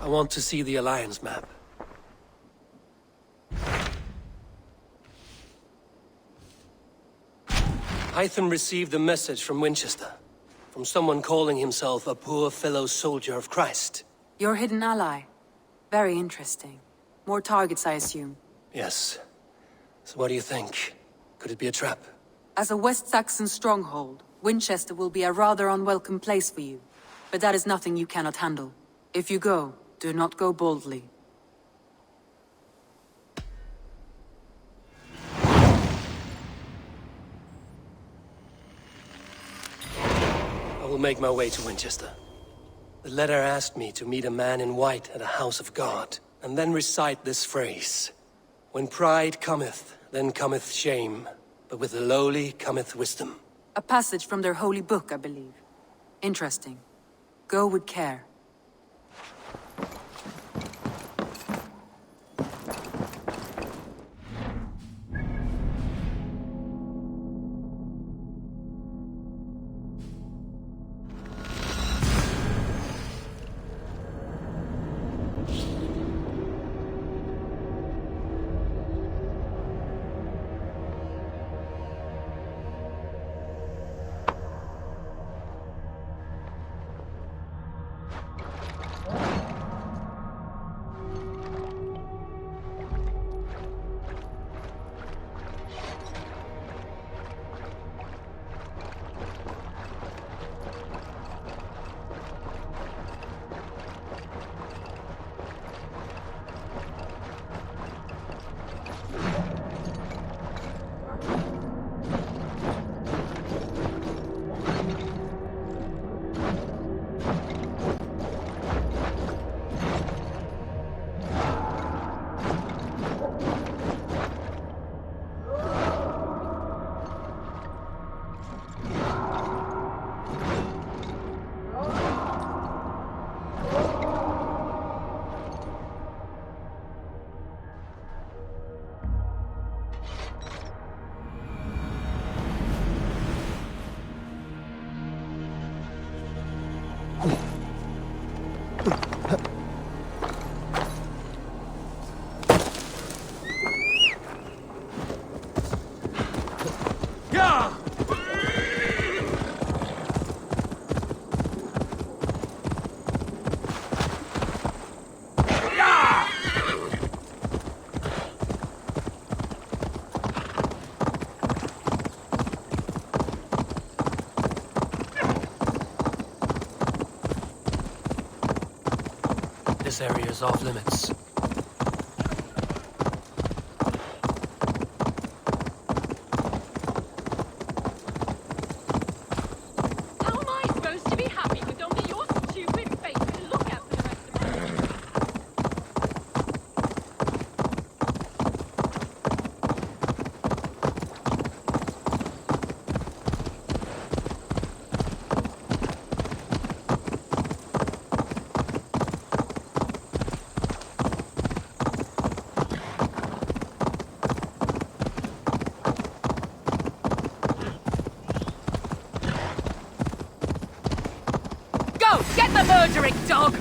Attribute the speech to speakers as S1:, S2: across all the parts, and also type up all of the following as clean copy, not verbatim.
S1: I want to see the Alliance map. Hytham received a message from Winchester. From someone calling himself a poor fellow soldier of Christ.
S2: Your hidden ally. Very interesting. More targets, I assume.
S1: Yes. So what do you think? Could it be a trap?
S2: As a West Saxon stronghold, Winchester will be a rather unwelcome place for you. But that is nothing you cannot handle. If you go, do not go boldly.
S1: I will make my way to Winchester. The letter asked me to meet a man in white at a house of God, and then recite this phrase. When pride cometh, then cometh shame, but with the lowly cometh wisdom.
S2: A passage from their holy book, I believe. Interesting. Go with care.
S1: This area is off limits.
S3: How am I supposed to be happy with only your stupid face to look at for the rest of my life? Go! Get the murdering dog!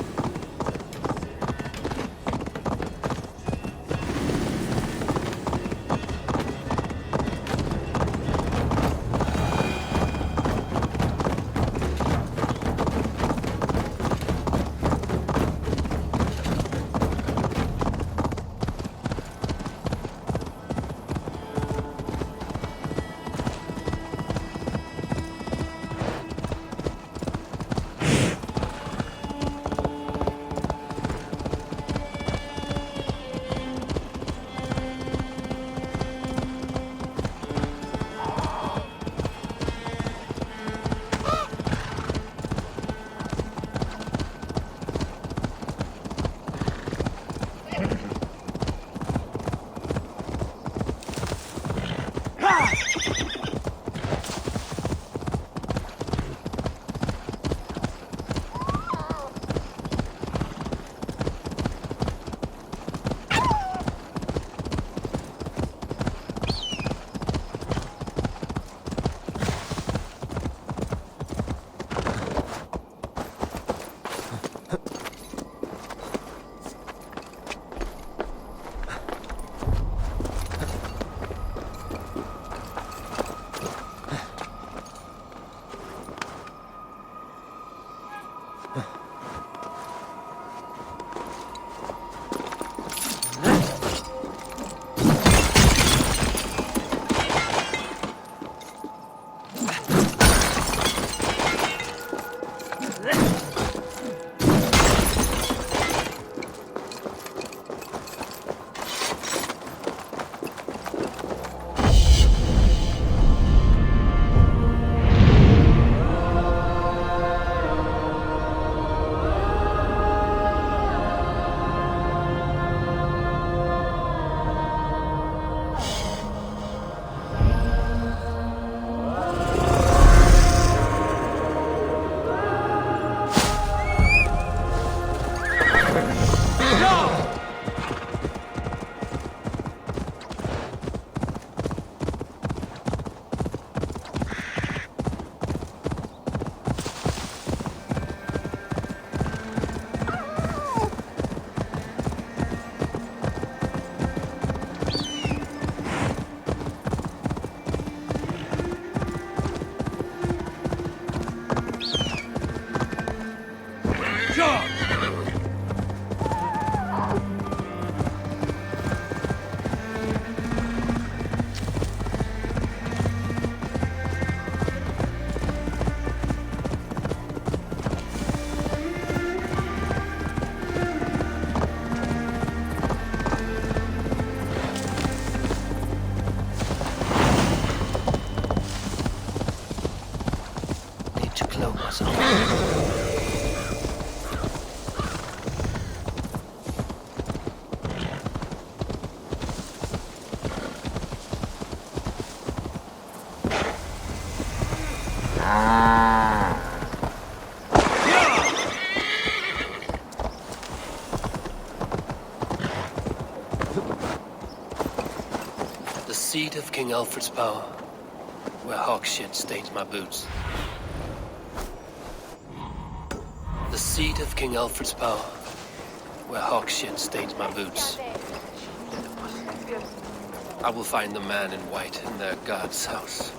S1: Need to clone myself. The seat of King Alfred's power, where hawk shit stains my boots. The seat of King Alfred's power, where hawk shit stains my boots. I will find the man in white in their god's house.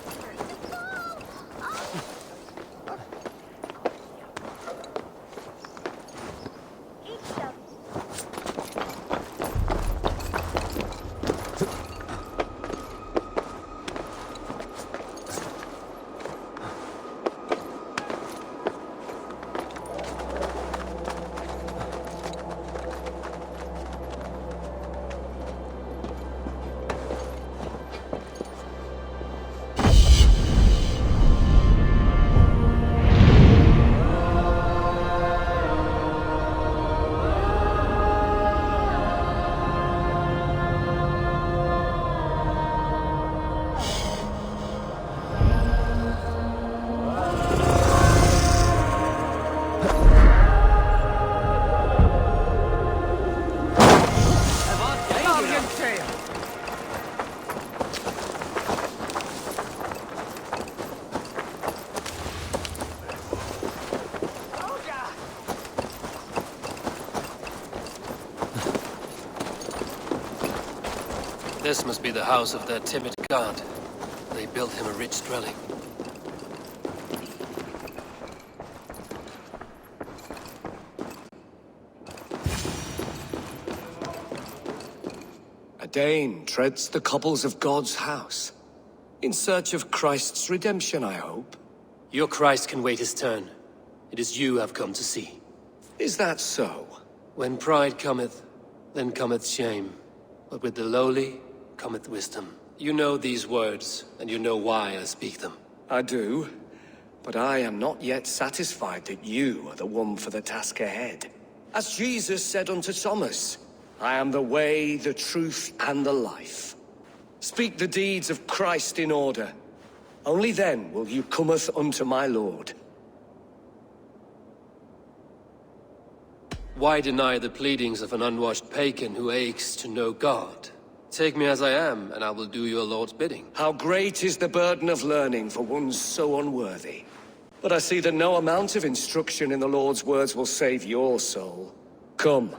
S1: This must be the house of their timid god. They built him a rich dwelling.
S4: A Dane treads the cobbles of God's house. In search of Christ's redemption, I hope.
S1: Your Christ can wait his turn. It is you I've come to see.
S4: Is that so?
S1: When pride cometh, then cometh shame. But with the lowly cometh wisdom. You know these words, and you know why I speak them.
S4: I do. But I am not yet satisfied that you are the one for the task ahead. As Jesus said unto Thomas, I am the way, the truth, and the life. Speak the deeds of Christ in order. Only then will you cometh unto my Lord.
S1: Why deny the pleadings of an unwashed pagan who aches to know God? Take me as I am, and I will do your Lord's bidding.
S4: How great is the burden of learning for one so unworthy. But I see that no amount of instruction in the Lord's words will save your soul. Come.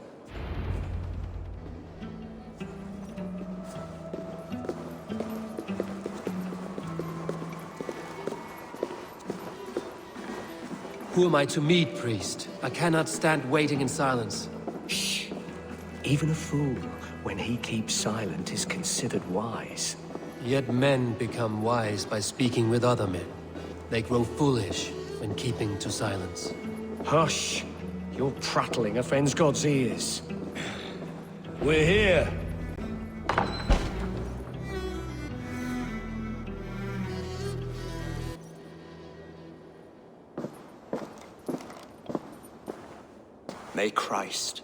S1: Who am I to meet, priest? I cannot stand waiting in silence.
S4: Shh. Even a fool, when he keeps silent, is considered wise.
S1: Yet men become wise by speaking with other men. They grow foolish when keeping to silence.
S4: Hush! Your prattling offends God's ears. We're here.
S5: May Christ,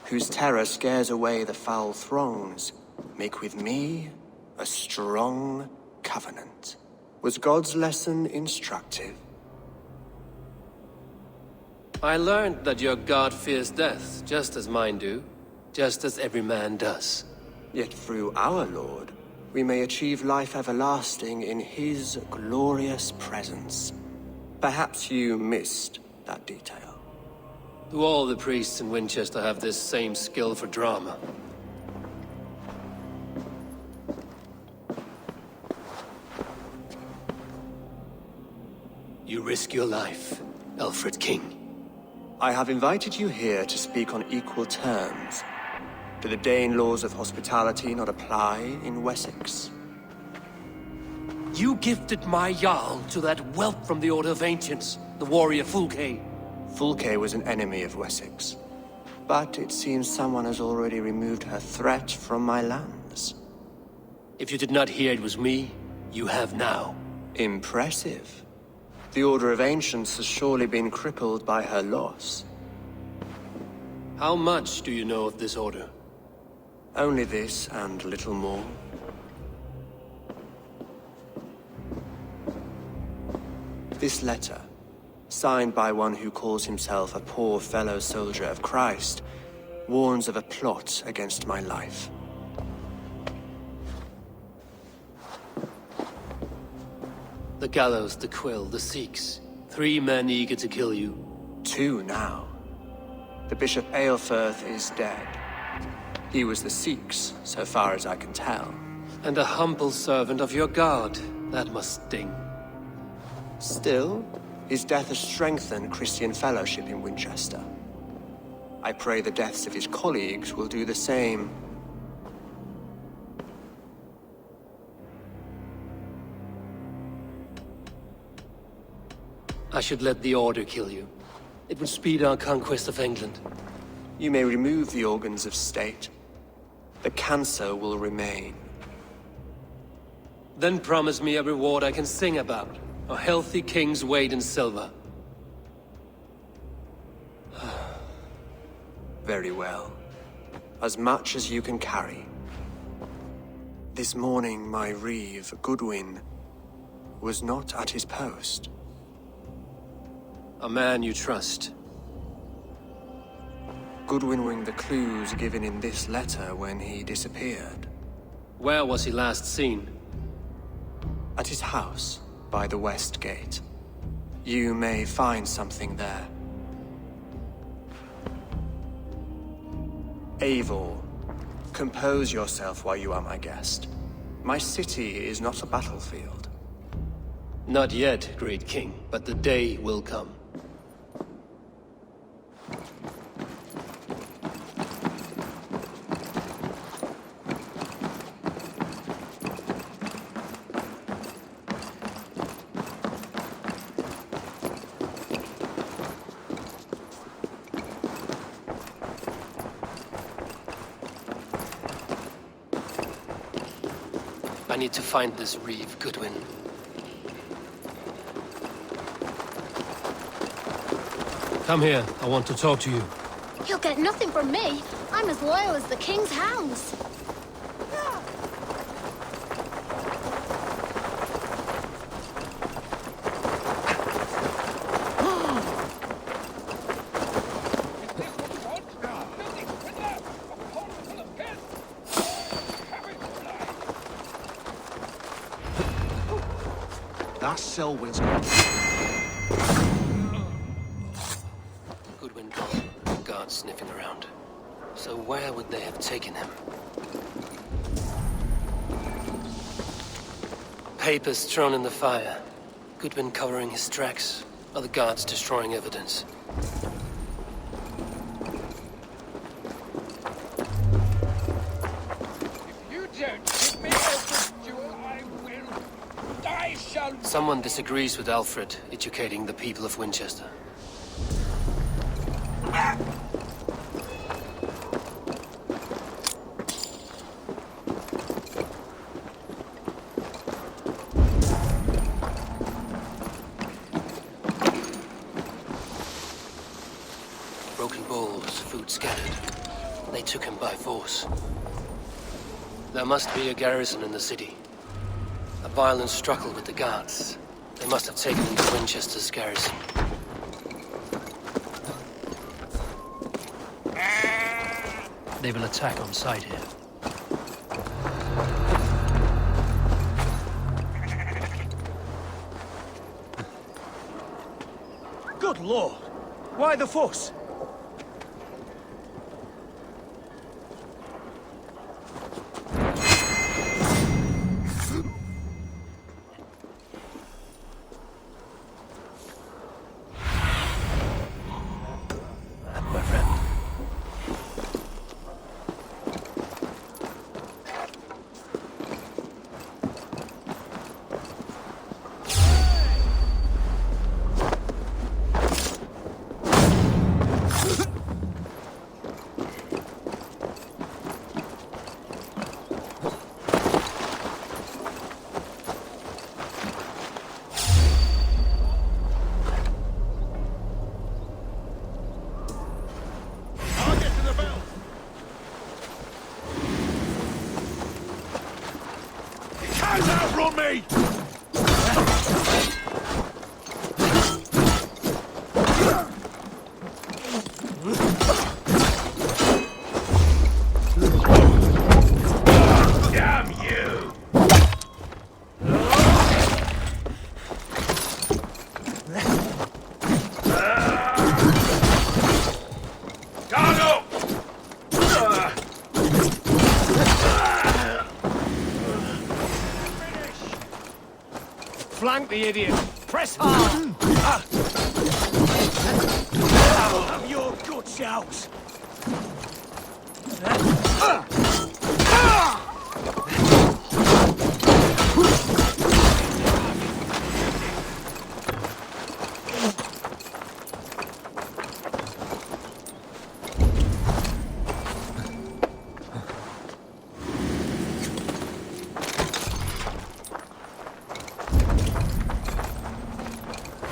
S5: whose terror scares away the foul throngs, make with me a strong covenant. Was God's lesson instructive?
S1: I learned that your god fears death, just as mine do. just as every man does.
S5: Yet through our Lord, we may achieve life everlasting in his glorious presence. Perhaps you missed that detail.
S1: Do all the priests in Winchester have this same skill for drama? You risk your life, Alfred King.
S5: I have invited you here to speak on equal terms. Do the Dane laws of hospitality not apply in Wessex?
S1: You gifted my Jarl to that whelp from the Order of Ancients, the warrior Fulke.
S5: Fulke was an enemy of Wessex. But it seems someone has already removed her threat from my lands.
S1: If you did not hear it was me, you have now.
S5: Impressive. The Order of Ancients has surely been crippled by her loss.
S1: How much do you know of this order?
S5: Only this and little more. This letter, signed by one who calls himself a poor fellow soldier of Christ, warns of a plot against my life.
S1: The gallows, the quill, the Sikhs. 3 men eager to kill you.
S5: 2 now. The Bishop Aelfirth is dead. He was the Sikhs, so far as I can tell.
S1: And a humble servant of your god. That must sting.
S5: Still, his death has strengthened Christian fellowship in Winchester. I pray the deaths of his colleagues will do the same.
S1: I should let the Order kill you. It would speed our conquest of England.
S5: You may remove the organs of state. The cancer will remain.
S1: Then promise me a reward I can sing about. A healthy king's weight in silver.
S5: Very well. As much as you can carry. This morning, my reeve, Goodwin, was not at his post.
S1: A man you trust.
S5: Goodwin winged the clues given in this letter when he disappeared.
S1: Where was he last seen?
S5: At his house, by the west gate. You may find something there. Eivor, compose yourself while you are my guest. My city is not a battlefield.
S1: Not yet, great king, but the day will come. I need to find this reeve, Goodwin. Come here. I want to talk to you.
S6: You'll get nothing from me. I'm as loyal as the king's hounds.
S7: That's Selwyn's.
S1: Goodwin gone. Guards sniffing around. So where would they have taken him? Papers thrown in the fire. Goodwin covering his tracks. Other guards destroying evidence.
S8: You don't give me this jewel, I will. I shall.
S1: Someone disagrees with Alfred, educating the people of Winchester. Broken bowls, food scattered. They took him by force. There must be a garrison in the city. A violent struggle with the guards. They must have taken him to Winchester's garrison. They will attack on sight here.
S7: Good lord! Why the fuss?
S1: My friend.
S8: I'll get to the belt. You can't outrun me! Damn you! Cargo!
S7: Flank the idiot! Press hard! Have your guts out!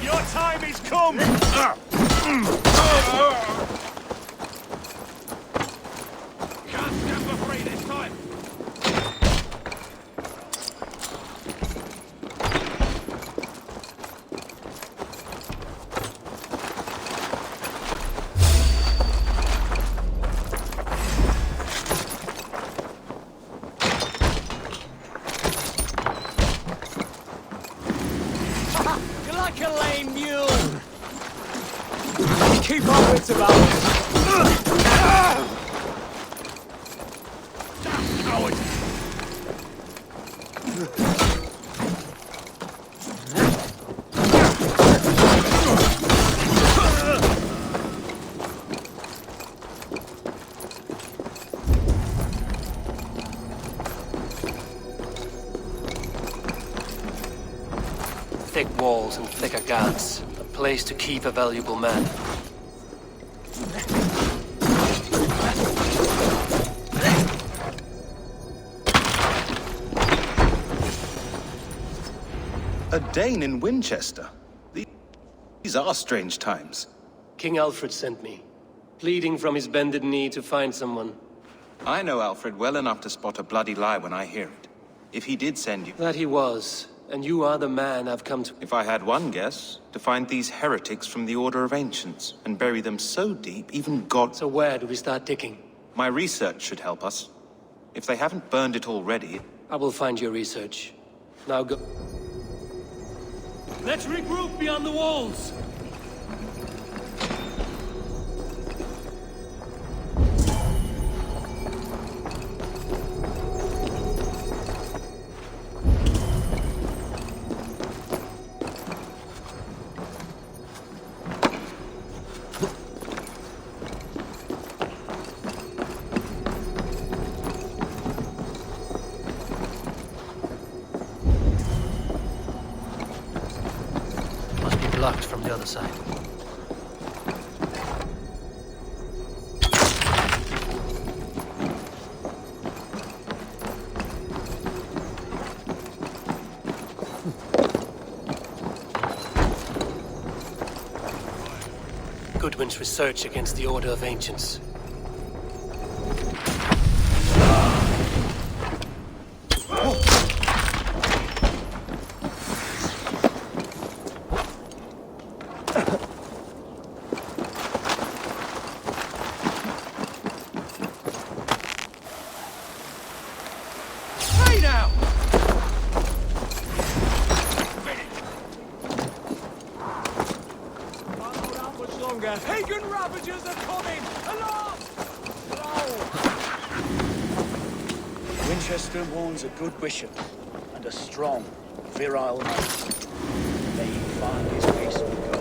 S7: Your time is come!
S8: Can't stand for free this time!
S7: You're like a lame mule! Keep our wits about us!
S8: Damn coward!
S1: Thick walls and thicker guards. A place to keep a valuable man.
S9: A Dane in Winchester? These are strange times.
S1: King Alfred sent me, pleading from his bended knee to find someone.
S9: I know Alfred well enough to spot a bloody lie when I hear it. If he did send you...
S1: That he was, and you are the man I've come to...
S9: If I had one guess, to find these heretics from the Order of Ancients, and bury them so deep, even God...
S1: So where do we start digging?
S9: My research should help us. If they haven't burned it already...
S1: I will find your research. Now go... Let's regroup beyond the walls! Blocked from the other side. Goodwin's research against the Order of Ancients.
S7: Savages are coming! Alarm! Winchester warns a good bishop and a strong, virile man. May he find his peace with God.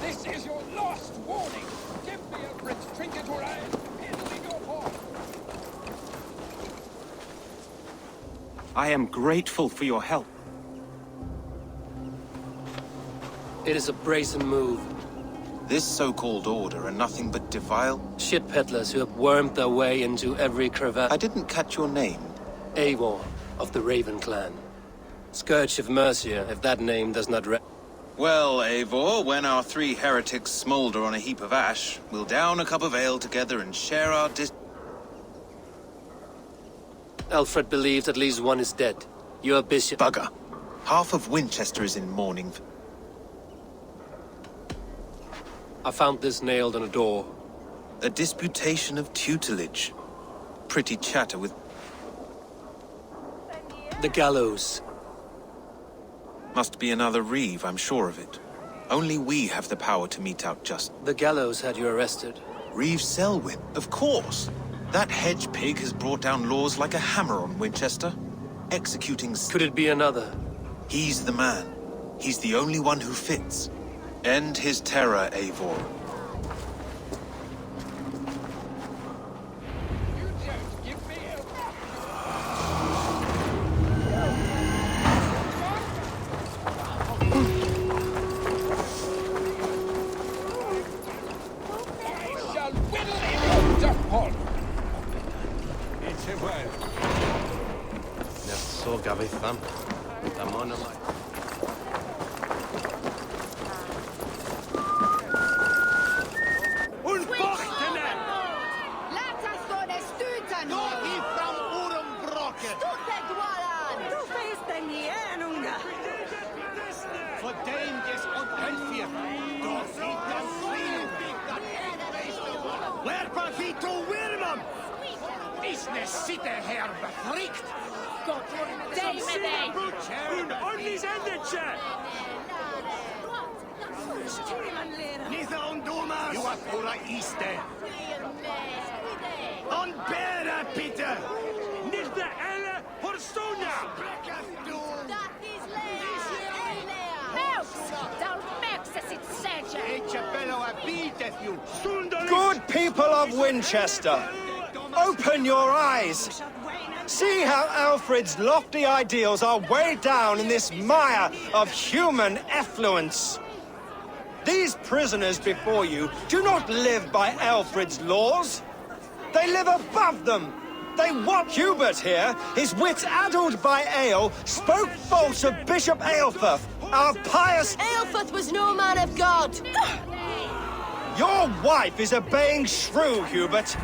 S8: This is your last warning! Give me Alfred's trinket or I'll piddle in your horn!
S9: I am grateful for your help.
S1: It is a brazen move.
S9: This so-called order are nothing but defile.
S1: Shit peddlers who have wormed their way into every crevasse.
S9: I didn't catch your name.
S1: Eivor of the Raven clan. Scourge of Mercia, if that name does not
S9: Well, Eivor, when our three heretics smolder on a heap of ash, we'll down a cup of ale together and share our
S1: Alfred believes at least one is dead. Your bishop...
S9: Bugger. Half of Winchester is in mourning.
S1: I found this nailed on a door.
S9: A disputation of tutelage. Pretty chatter with...
S1: The gallows.
S9: Must be another Reeve, I'm sure of it. Only we have the power to mete out justice.
S1: The gallows had you arrested.
S9: Reeve Selwyn, of course. That hedge pig has brought down laws like a hammer on Winchester. Executing...
S1: Could it be another?
S9: He's the man. He's the only one who fits. End his terror, Eivor.
S8: You don't give me I shall whittle in your duck pond!
S7: It's a well.
S10: Så gavithan. Damonamai.
S7: Unbochtene!
S6: Laat us go de stuten!
S7: Ifram Urumbrocken!
S6: Stuten dwalan!
S3: Du feest en jänunga!
S7: Verdeemdes und Hönfir! Doch sie das Schwielenbigdan! Lerpa Vito Wirmam! Is ne sitte her befrikt!
S3: Gott, dej med dig!
S7: Un onlis endetje! Nitha undumas! Juat ura iste! On bera, Peter! Nitha elle Horstonia!
S11: Good people of Winchester, open your eyes. See how Alfred's lofty ideals are weighed down in this mire of human effluence. These prisoners before you do not live by Alfred's laws. They live above them. They want Hubert here, his wits addled by ale, spoke false of Bishop Aelfirth, our pious...
S6: Aelfirth was no man of God!
S11: Your wife is obeying shrew, Hubert.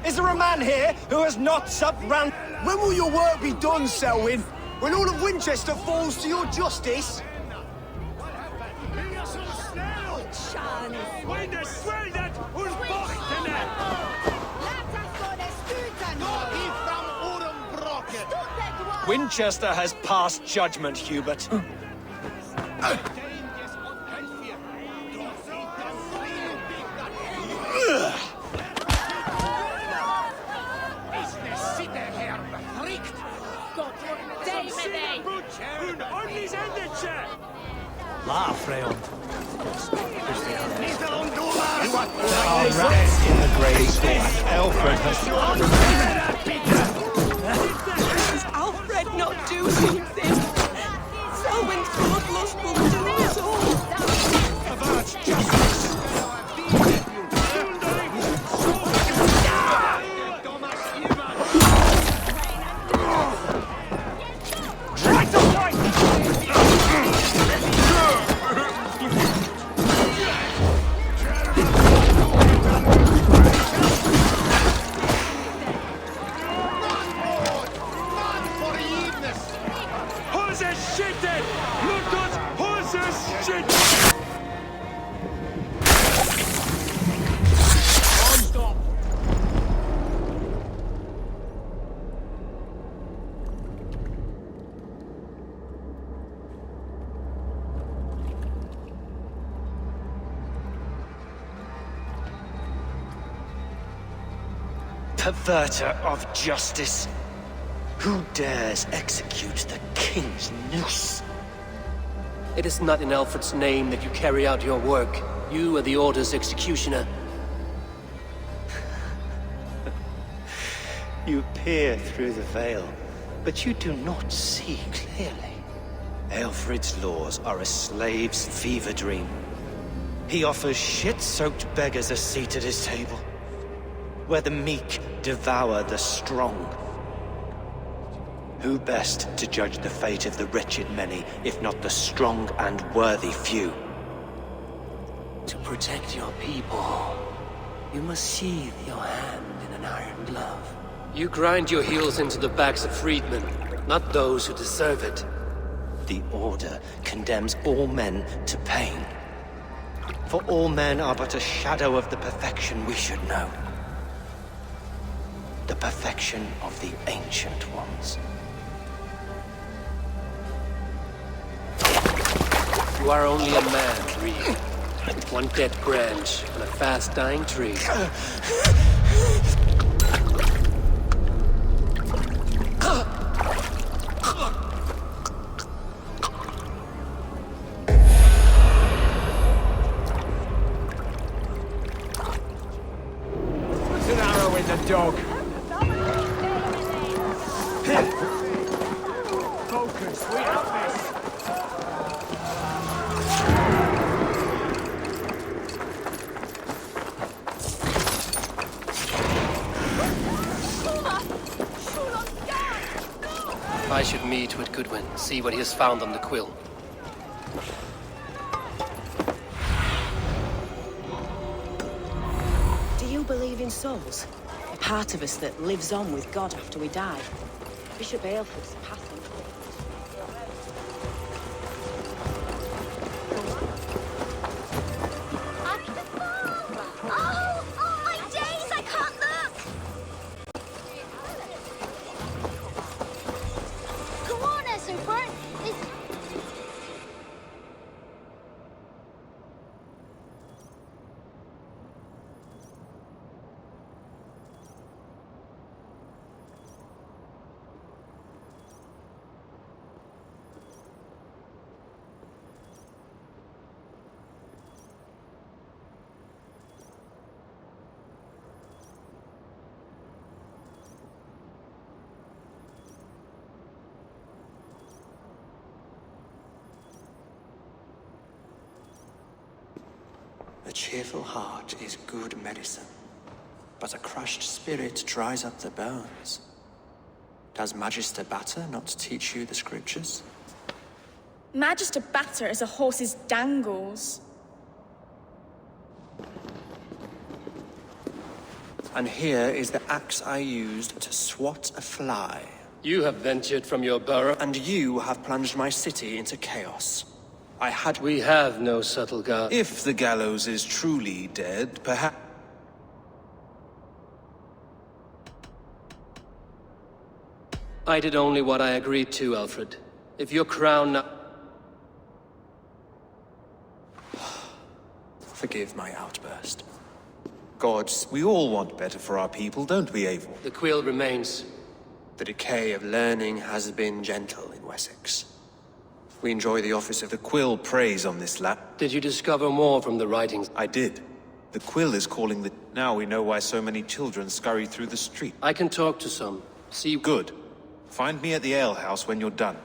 S11: Is there a man here who has not supped round...
S7: When will your work be done, Selwyn? When all of Winchester falls to your justice?
S11: Winchester has passed judgment, Hubert. Rats in the grave store. Alfred has...
S12: Does Alfred not do anything? Selwyn's bloodlust will do us all.
S7: Avast justice!
S11: Perverter of justice! Who dares execute the king's noose?
S1: It is not in Alfred's name that you carry out your work. You are the Order's executioner.
S11: You peer through the veil, but you do not see clearly. Alfred's laws are a slave's fever dream. He offers shit-soaked beggars a seat at his table, where the meek devour the strong. Who best to judge the fate of the wretched many, if not the strong and worthy few?
S1: To protect your people, you must sheathe your hand in an iron glove. You grind your heels into the backs of freedmen, not those who deserve it.
S11: The Order condemns all men to pain. For all men are but a shadow of the perfection we should know. The perfection of the Ancient Ones.
S1: You are only a man, Reed. One dead branch on a fast-dying tree.
S7: Put an arrow in the dog. Focus, we have this.
S1: I should meet with Goodwin, see what he has found on the quill.
S12: Do you believe in souls? A part of us that lives on with God after we die? Bishop Aelfred's passing.
S6: Oh, my days! I can't look! Come on, Esoport!
S5: A cheerful heart is good medicine, but a crushed spirit dries up the bones. Does Magister Batter not teach you the scriptures?
S13: Magister Batter is a horse's dangles.
S5: And here is the axe I used to swat a fly.
S1: You have ventured from your burrow.
S5: And you have plunged my city into chaos.
S1: We have no subtle guard.
S9: If the gallows is truly dead, perhaps...
S1: I did only what I agreed to, Alfred. If your crown now...
S5: Forgive my outburst. Gods,
S9: We all want better for our people, don't we, Eivor?
S1: The quill remains.
S5: The decay of learning has been gentle in Wessex. We enjoy the office of
S9: The quill preys on this lap.
S1: Did you discover more from the writings?
S9: I did. The quill is calling the... Now we know why so many children scurry through the street.
S1: I can talk to some. See...
S9: Good. Find me at the alehouse when you're done.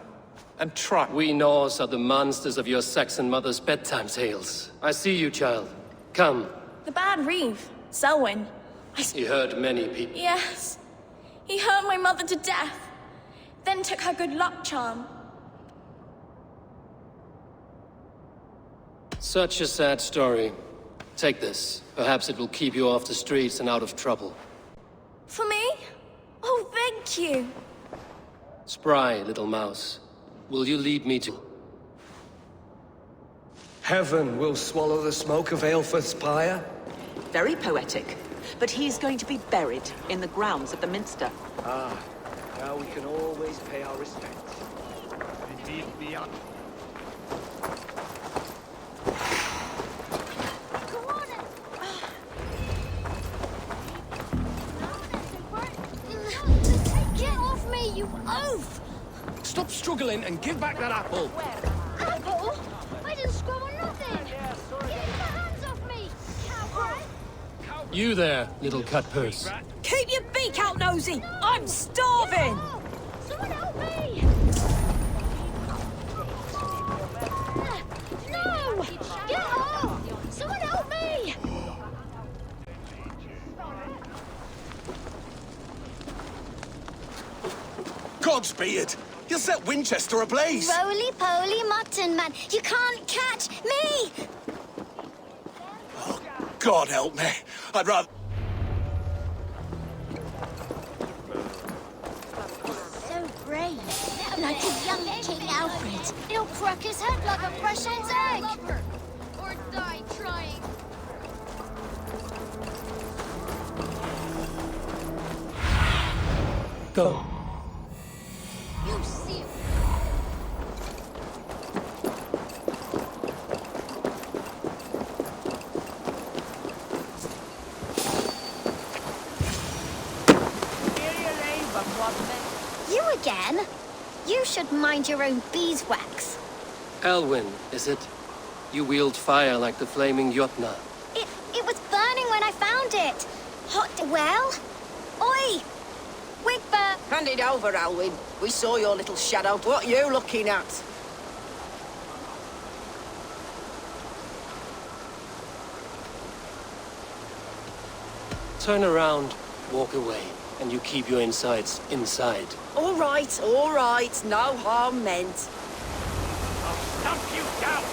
S9: And try...
S1: We Norse are the monsters of your Saxon mother's bedtime tales. I see you, child. Come.
S13: The bad Reeve, Selwyn.
S1: He hurt many people.
S13: Yes. He hurt my mother to death. Then took her good luck charm.
S1: Such a sad story. Take this. Perhaps it will keep you off the streets and out of trouble.
S13: For me? Oh, thank you.
S1: Spry, little mouse. Will you lead me to...
S4: Heaven will swallow the smoke of Aelfrith's pyre?
S14: Very poetic. But he's going to be buried in the grounds of the Minster.
S4: Ah, now we can always pay our respects.
S7: Indeed, beyond.
S6: Get off me, you oaf!
S7: Stop struggling and give back that apple.
S6: Apple? I didn't scrub on nothing! Get your hands off me, cowboy!
S1: You there, little cut purse.
S12: Keep your beak out, nosy! I'm starving!
S6: Someone help me! No! Get off! Someone help me!
S9: Godspeed! You'll set Winchester ablaze!
S6: Roly-poly mutton man, you can't catch me!
S9: Oh, God help me. I'd rather...
S6: So brave, like a young King Alfred. He'll crack his head like a Prussian's egg. Or die trying.
S1: Go.
S6: You see. You again? You should mind your own beeswax.
S1: Elwyn, is it? You wield fire like the flaming Jotnar.
S6: It was burning when I found it. Hot. Well? Oi! Wigbert!
S12: Hand it over, Alwyn. We saw your little shadow. What are you looking at?
S1: Turn around, walk away, and you keep your insides inside.
S12: All right. No harm meant.
S7: I'll stamp you down!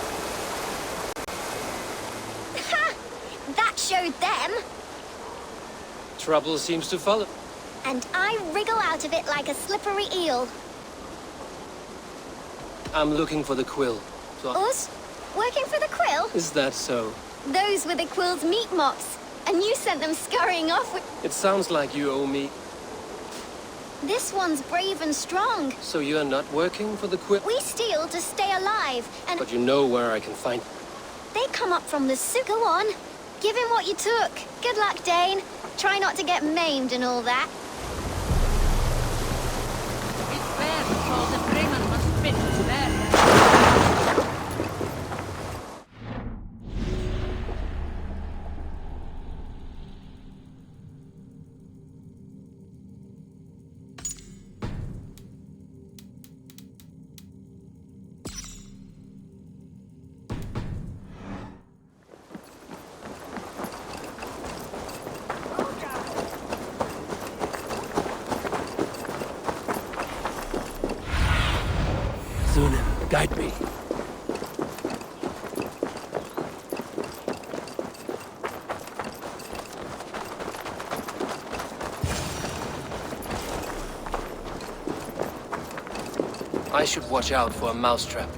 S6: Ha! That showed them.
S1: Trouble seems to follow.
S6: And I wriggle out of it like a slippery eel.
S1: I'm looking for the quill. So
S6: Us? Working for the quill?
S1: is that so?
S6: Those were the quill's meat mops. And you sent them scurrying off with...
S1: It sounds like you owe me.
S6: This one's brave and strong.
S1: So you're not working for the quill?
S6: We steal to stay alive, and...
S1: But you know where I can find...
S6: They come up from the soup. Go on. Give him what you took. Good luck, Dane. Try not to get maimed and all that.
S3: It's fair to call the Freeman must fit there.
S1: Zunim, guide me. I should watch out for a mousetrap.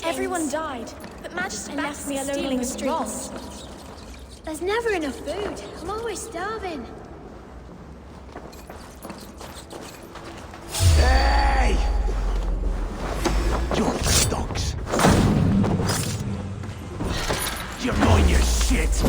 S13: Everyone died, but Magister left me alone in the streets.
S6: There's never enough food. I'm always starving.
S7: Hey! You dogs! You mind your shit!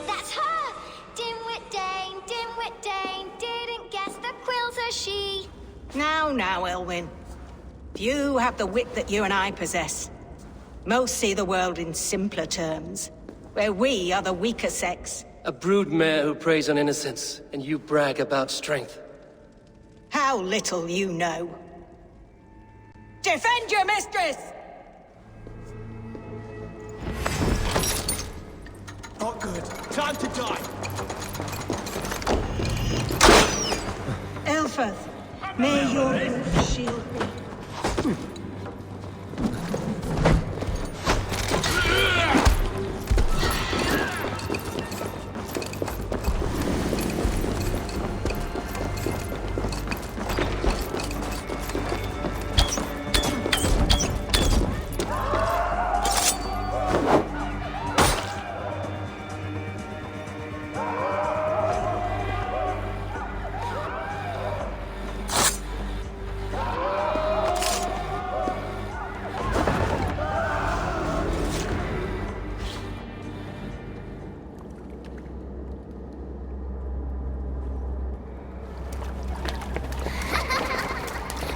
S6: That's her! Dimwit Dane, didn't guess the quilter she.
S12: Now, Elwyn. Few have the wit that you and I possess. Most see the world in simpler terms, where we are the weaker sex.
S1: A broodmare who preys on innocence, and you brag about strength.
S12: How little you know. Defend your mistress!
S7: Not good. Time to die.
S12: Elfeth, may your roof shield me.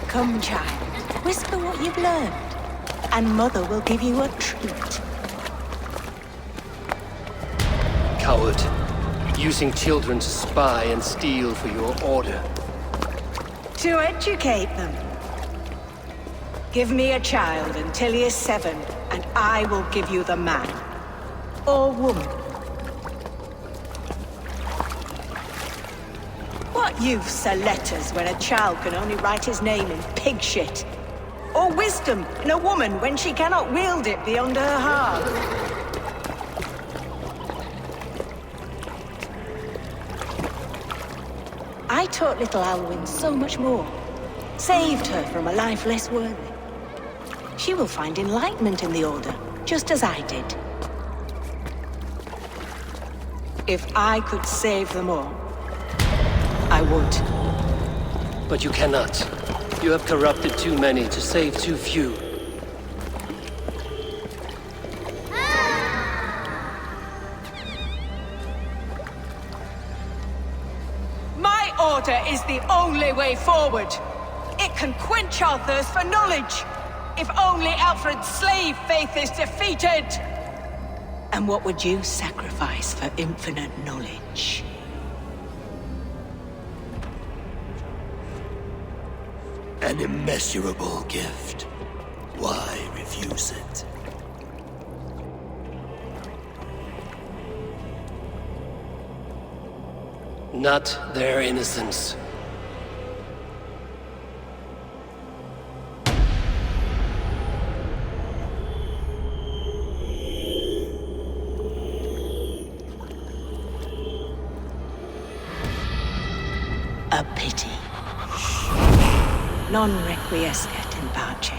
S12: Come, child. Whisper what you've learned, and Mother will give you a treat.
S1: Coward. Using children to spy and steal for your order.
S12: To educate them. Give me a child until he is 7, and I will give you the man. Or woman. What use are letters when a child can only write his name in pig shit? Or wisdom in a woman when she cannot wield it beyond her heart? I taught little Alwyn so much more. Saved her from a life less worthy. She will find enlightenment in the Order, just as I did. If I could save them all, I would.
S1: But you cannot. You have corrupted too many to save too few.
S12: My order is the only way forward. It can quench our thirst for knowledge. If only Alfred's slave faith is defeated. And what would you sacrifice for infinite knowledge?
S15: An immeasurable gift. Why refuse it?
S1: Not their innocence.
S12: A pity. Non requiescat in pace.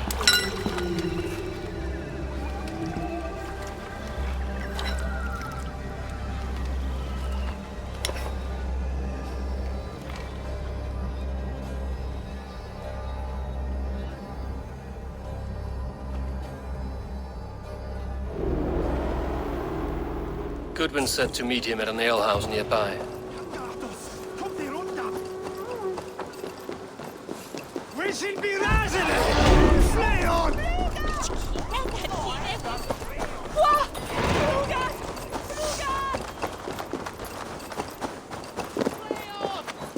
S1: Goodwin said to meet him at an alehouse nearby.
S7: We should be rising! Slay on!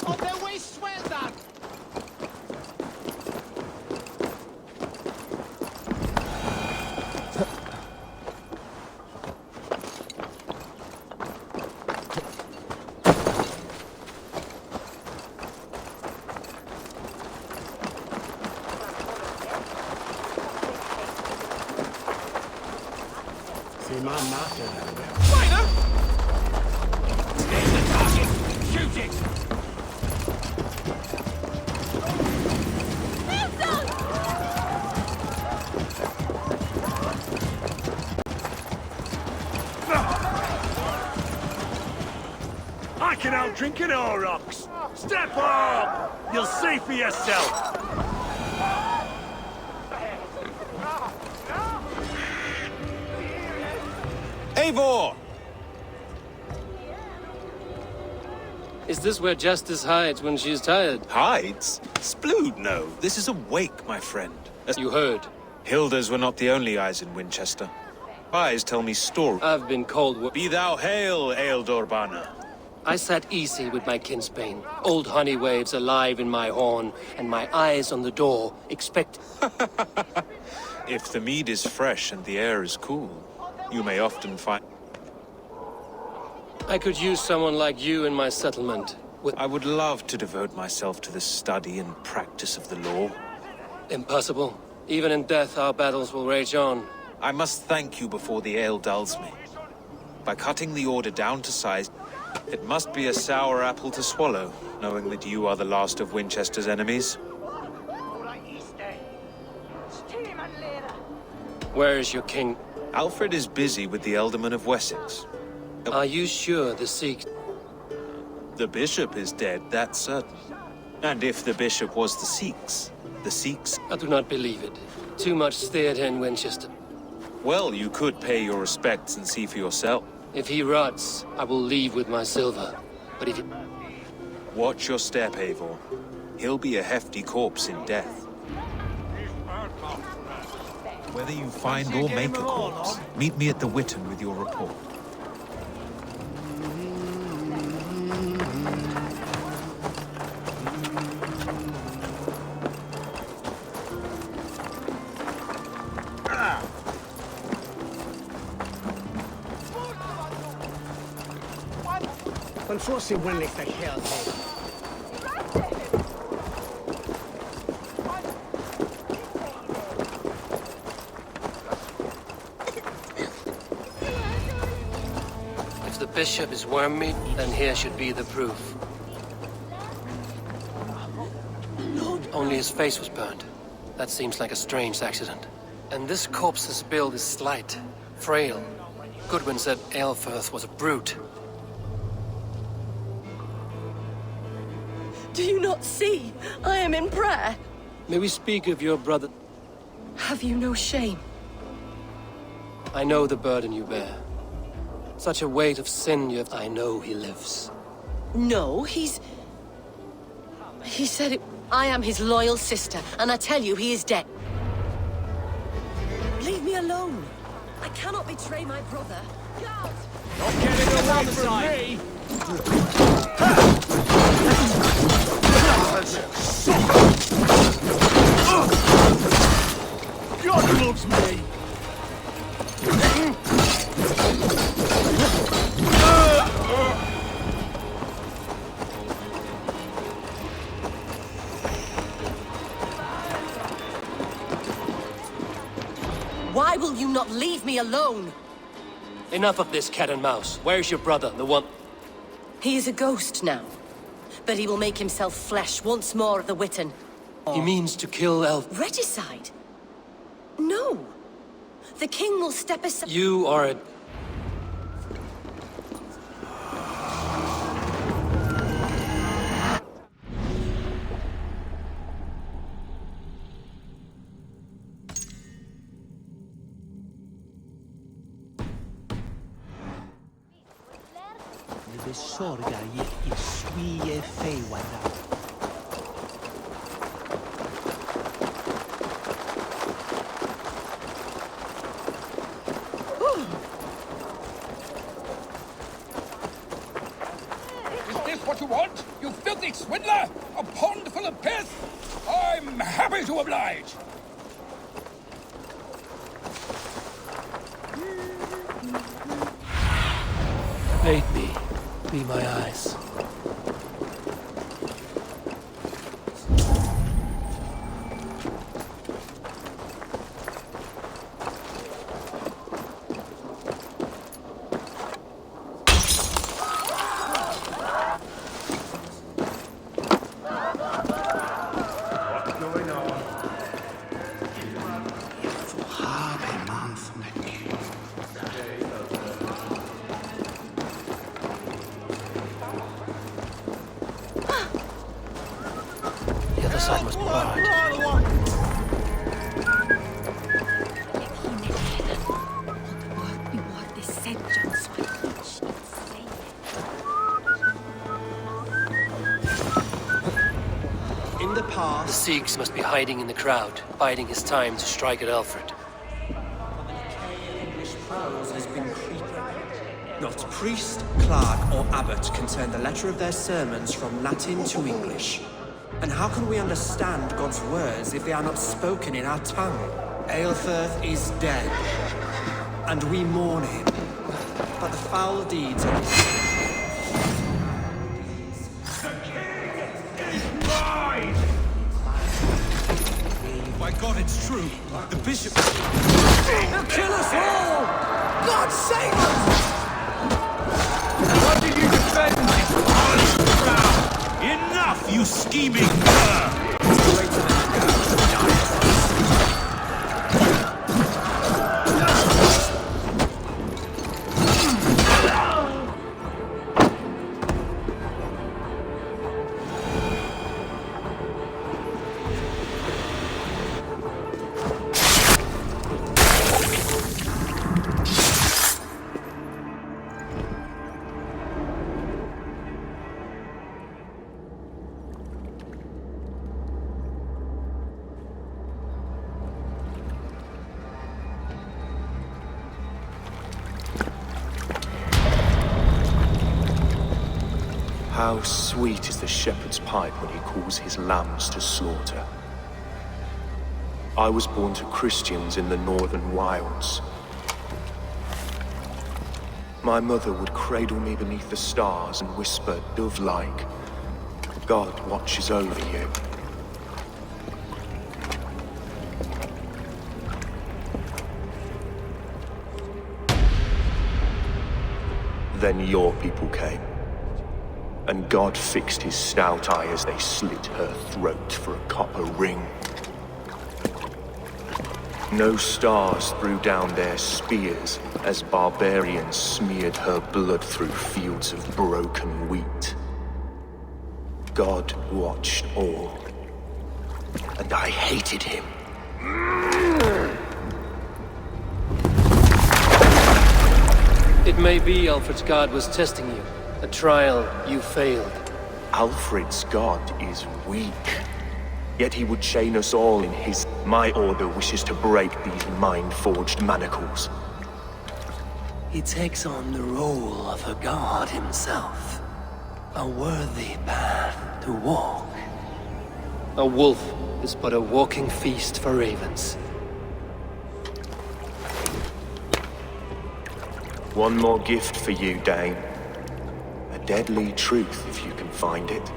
S7: On their way, swell that!
S8: I'm not gonna. Fighter! Take the target! Shoot it!
S7: I can outdrink an Aurochs! Step up! You'll see for yourself!
S9: Eivor!
S1: Is this where Justice hides when she's tired?
S9: Hides? Splood, no. This is a wake, my friend.
S1: You heard.
S9: Hilda's were not the only eyes in Winchester. Eyes tell me stories.
S1: I've been called...
S9: Be thou hail, Ealdor Bana.
S1: I sat easy with my kinsbane. Old honey waves alive in my horn, and my eyes on the door, expect...
S9: If the mead is fresh and the air is cool, you may often find...
S1: I could use someone like you in my settlement.
S9: I would love to devote myself to the study and practice of the law.
S1: Impossible. Even in death, our battles will rage on.
S9: I must thank you before the ale dulls me. By cutting the order down to size, it must be a sour apple to swallow, knowing that you are the last of Winchester's enemies.
S1: Where is your king?
S9: Alfred is busy with the Ealdorman of Wessex.
S1: Are you sure the Sikh...
S9: The bishop is dead, that's certain. And if the bishop was the Sikhs...
S1: I do not believe it. Too much theatre in Winchester.
S9: Well, you could pay your respects and see for yourself.
S1: If he rots, I will leave with my silver. But if he...
S9: Watch your step, Eivor. He'll be a hefty corpse in death. Whether you find or make a corpse, meet me at the Witten with your report.
S7: When Frosty Winley the hell,
S1: If the bishop is worm meat, then here should be the proof. Only his face was burned. That seems like a strange accident. And this corpse's build is slight, frail. Goodwin said Aelfirth was a brute.
S16: Do you not see? I am in prayer.
S1: May we speak of your brother?
S16: Have you no shame?
S1: I know the burden you bear. Such a weight of sin you have... I know he lives.
S16: No, He said it... I am his loyal sister, and I tell you he is dead. Leave me alone. I cannot betray my brother. God!
S7: Not getting away from me! God loves me!
S16: Why will you not leave me alone?
S1: Enough of this cat and mouse. Where's your brother, the one...
S16: He is a ghost now, but he will make himself flesh once more at the Witten.
S1: He means to kill
S16: Regicide? No. The king will step aside.
S1: You are a...
S17: Sorga gick i swie fejwada.
S8: Is this what you want? You filthy swindler? A pond full of pith? I'm happy to oblige.
S1: Bait me. Be my eyes. In the past... The Siegs must be hiding in the crowd, biding his time to strike at Alfred.
S18: English prose has been creeping. Not priest, clerk, or abbot can turn the letter of their sermons from Latin to English. And how can we understand God's words if they are not spoken in our tongue? Aelfirth is dead, and we mourn him. But the foul deeds of
S8: By God, it's true. The bishop...
S18: They'll kill us all! God save us!
S8: What did you defend this honest crowd? Enough, you scheming cur!
S5: How sweet is the shepherd's pipe when he calls his lambs to slaughter. I was born to Christians in the northern wilds. My mother would cradle me beneath the stars and whisper, dove-like, God watches over you. Then your people came. And God fixed his stout eye as they slit her throat for a copper ring. No stars threw down their spears as barbarians smeared her blood through fields of broken wheat. God watched all, and I hated him.
S1: It may be Alfred's God was testing you. A trial you failed.
S5: Alfred's God is weak. Yet he would chain us all in his... My order wishes to break these mind-forged manacles.
S1: He takes on the role of a god himself. A worthy path to walk. A wolf is but a walking feast for ravens.
S5: One more gift for you, Dane. A deadly truth, if you can find it.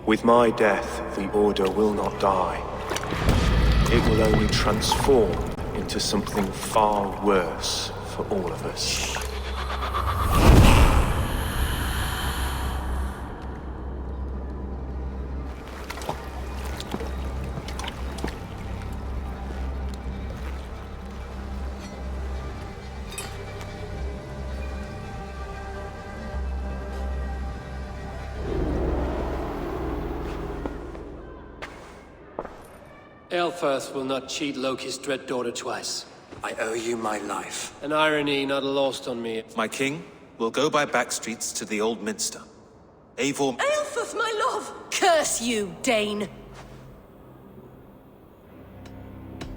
S5: With my death, the Order will not die. It will only transform into something far worse for all of us.
S1: Aelfirth will not cheat Loki's dread daughter twice.
S18: I owe you my life.
S1: An irony not lost on me.
S9: My king will go by back streets to the Old Minster. Eivor...
S16: Aelfirth, my love! Curse you, Dane!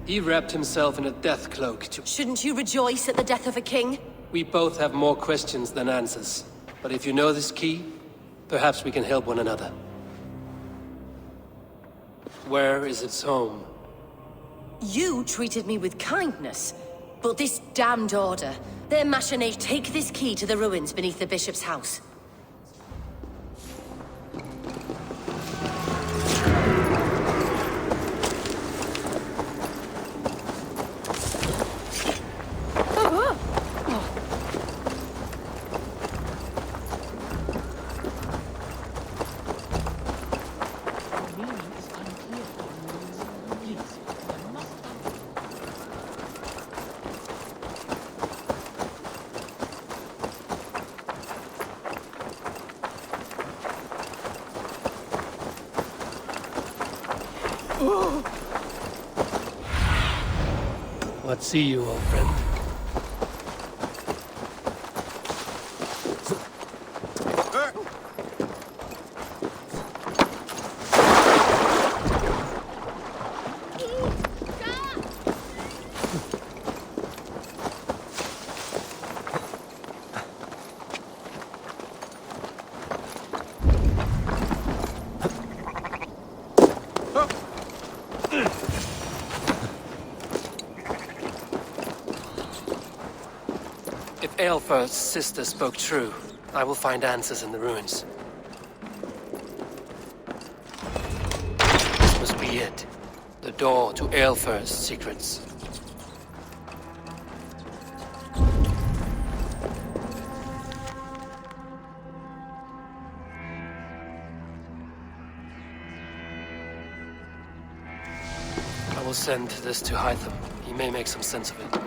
S1: He wrapped himself in a death cloak to...
S16: Shouldn't you rejoice at the death of a king?
S1: We both have more questions than answers. But if you know this key, perhaps we can help one another. Where is its home?
S16: You treated me with kindness, but this damned Order, their machinations. Take this key to the ruins beneath the bishop's house.
S1: What see you, old friend? If Aelfir's sister spoke true, I will find answers in the ruins. This must be it. The door to Aelfir's secrets. I will send this to Hytham. He may make some sense of it.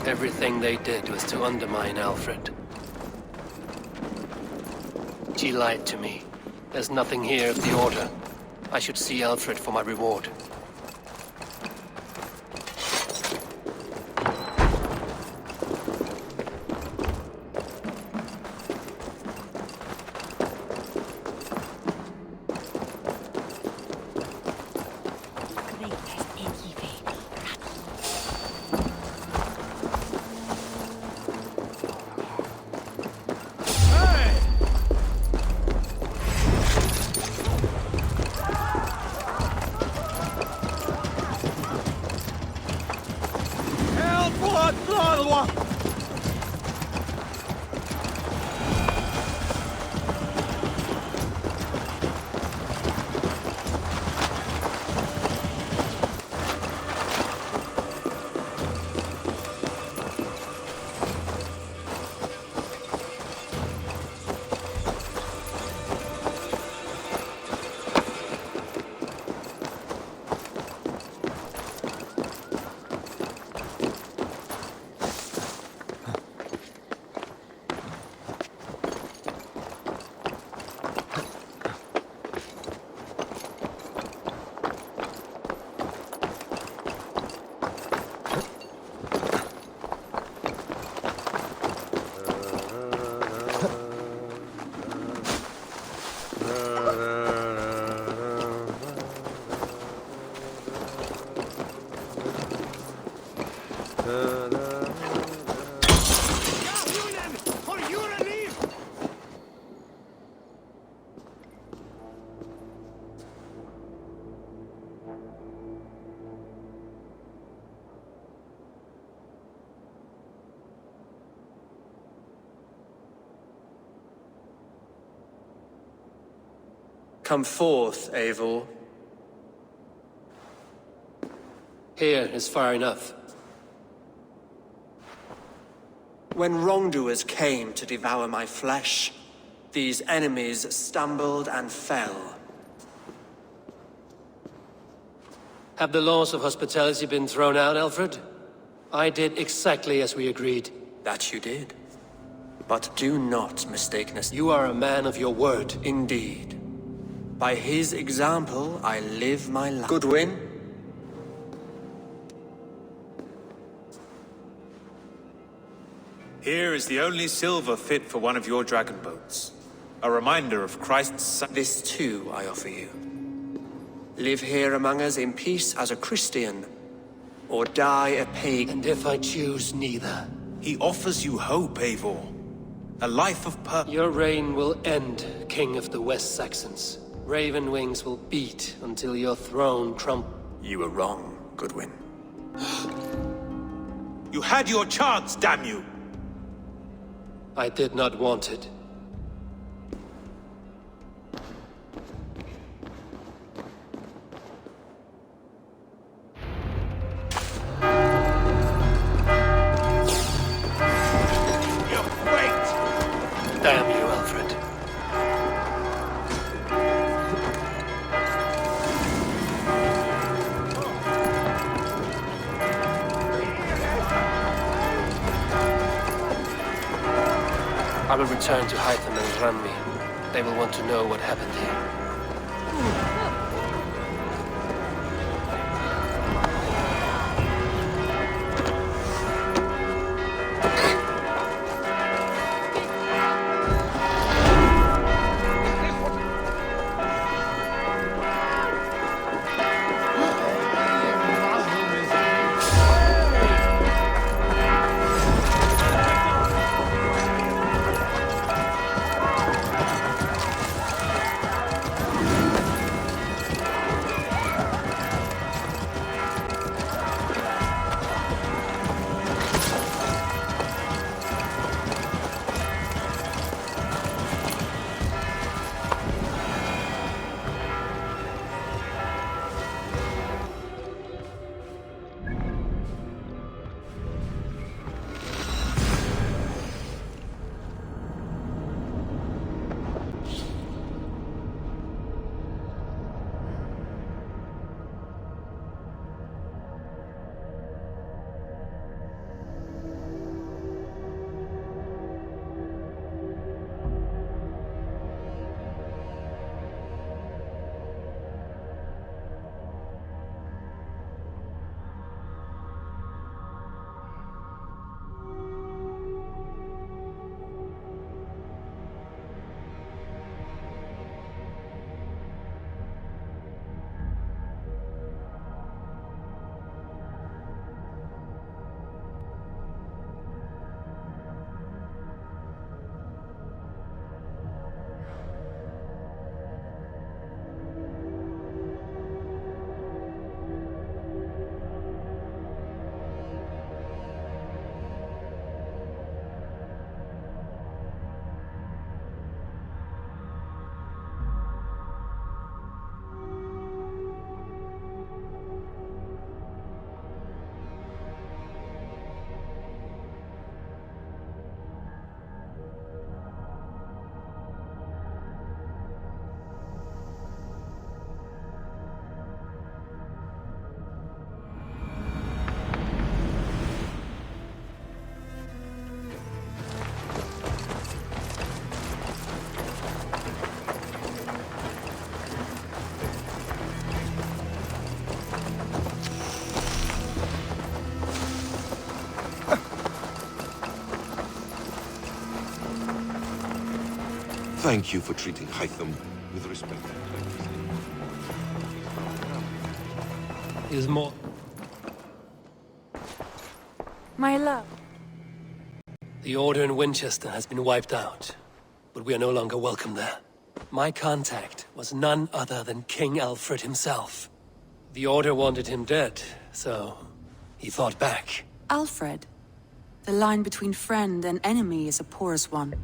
S1: Everything they did was to undermine Alfred. She lied to me. There's nothing here of the Order. I should see Alfred for my reward.
S5: Come forth, Eivor.
S1: Here is far enough.
S5: When wrongdoers came to devour my flesh, these enemies stumbled and fell.
S1: Have the laws of hospitality been thrown out, Alfred? I did exactly as we agreed.
S5: That you did. But do not mistake us.
S1: You are a man of your word.
S5: Indeed. By his example, I live my life. Goodwin?
S9: Here is the only silver fit for one of your dragon boats. A reminder of Christ's...
S5: This too I offer you. Live here among us in peace as a Christian, or die a pagan.
S1: And if I choose neither?
S9: He offers you hope, Eivor. A life of purpose.
S1: Your reign will end, King of the West Saxons. Raven wings will beat until your throne crumbles.
S5: You were wrong, Goodwin.
S9: You had your chance, damn you!
S1: I did not want it. Damn you, Alfred. I will return to Hytham and Ranmi. They will want to know what happened here.
S8: Thank you for treating Hytham with respect.
S1: Is more.
S2: My love.
S1: The Order in Winchester has been wiped out, but we are no longer welcome there. My contact was none other than King Alfred himself. The Order wanted him dead, so he fought back.
S2: Alfred. The line between friend and enemy is a porous one.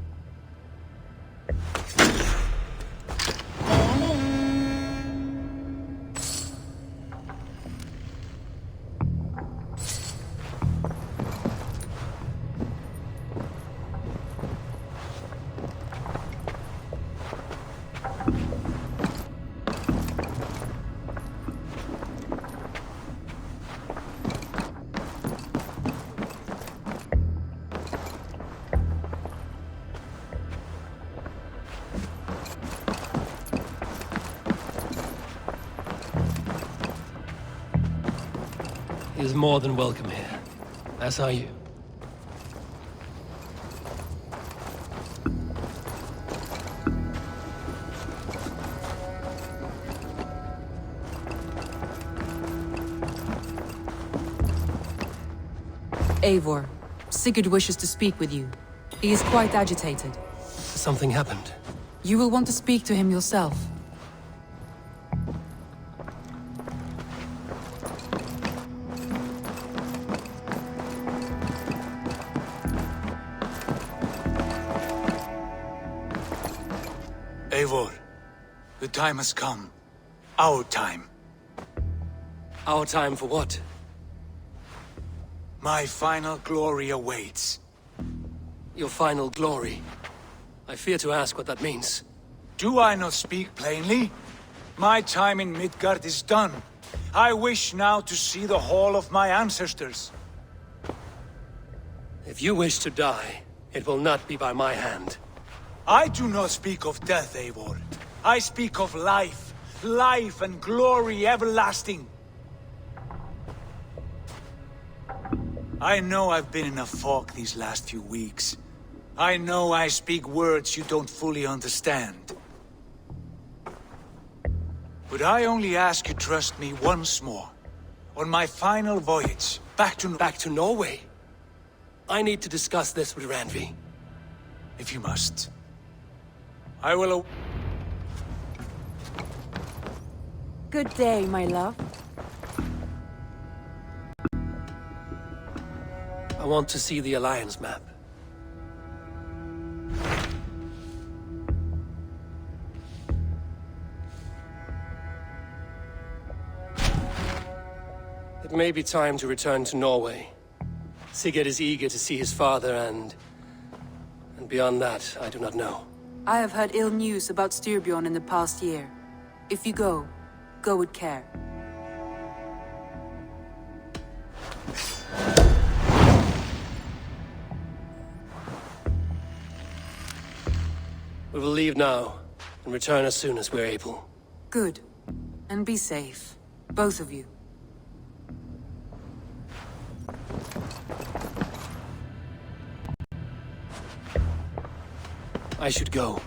S1: is more than welcome here. As are you.
S2: Eivor, Sigurd wishes to speak with you. He is quite agitated.
S1: Something happened.
S2: You will want to speak to him yourself.
S8: Eivor, the time has come. Our time.
S1: Our time for what?
S8: My final glory awaits.
S1: Your final glory? I fear to ask what that means.
S8: Do I not speak plainly? My time in Midgard is done. I wish now to see the hall of my ancestors.
S1: If you wish to die, it will not be by my hand.
S8: I do not speak of death, Eivor. I speak of life. Life and glory everlasting. I know I've been in a fog these last few weeks. I know I speak words you don't fully understand. But I only ask you trust me once more. On my final voyage, back to
S1: Norway? I need to discuss this with Randvi.
S8: If you must. I will...
S2: Good day, my love.
S1: I want to see the Alliance map. It may be time to return to Norway. Sigurd is eager to see his father and beyond that, I do not know.
S2: I have heard ill news about Styrbjorn in the past year. If you go with care.
S1: We will leave now, and return as soon as we're able.
S2: Good. And be safe. Both of you.
S1: I should go.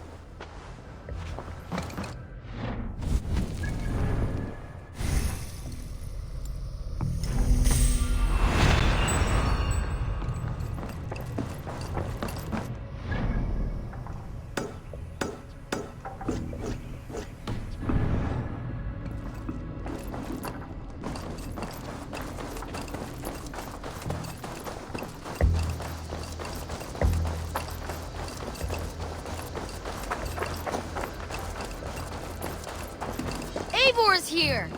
S6: Eivor's here!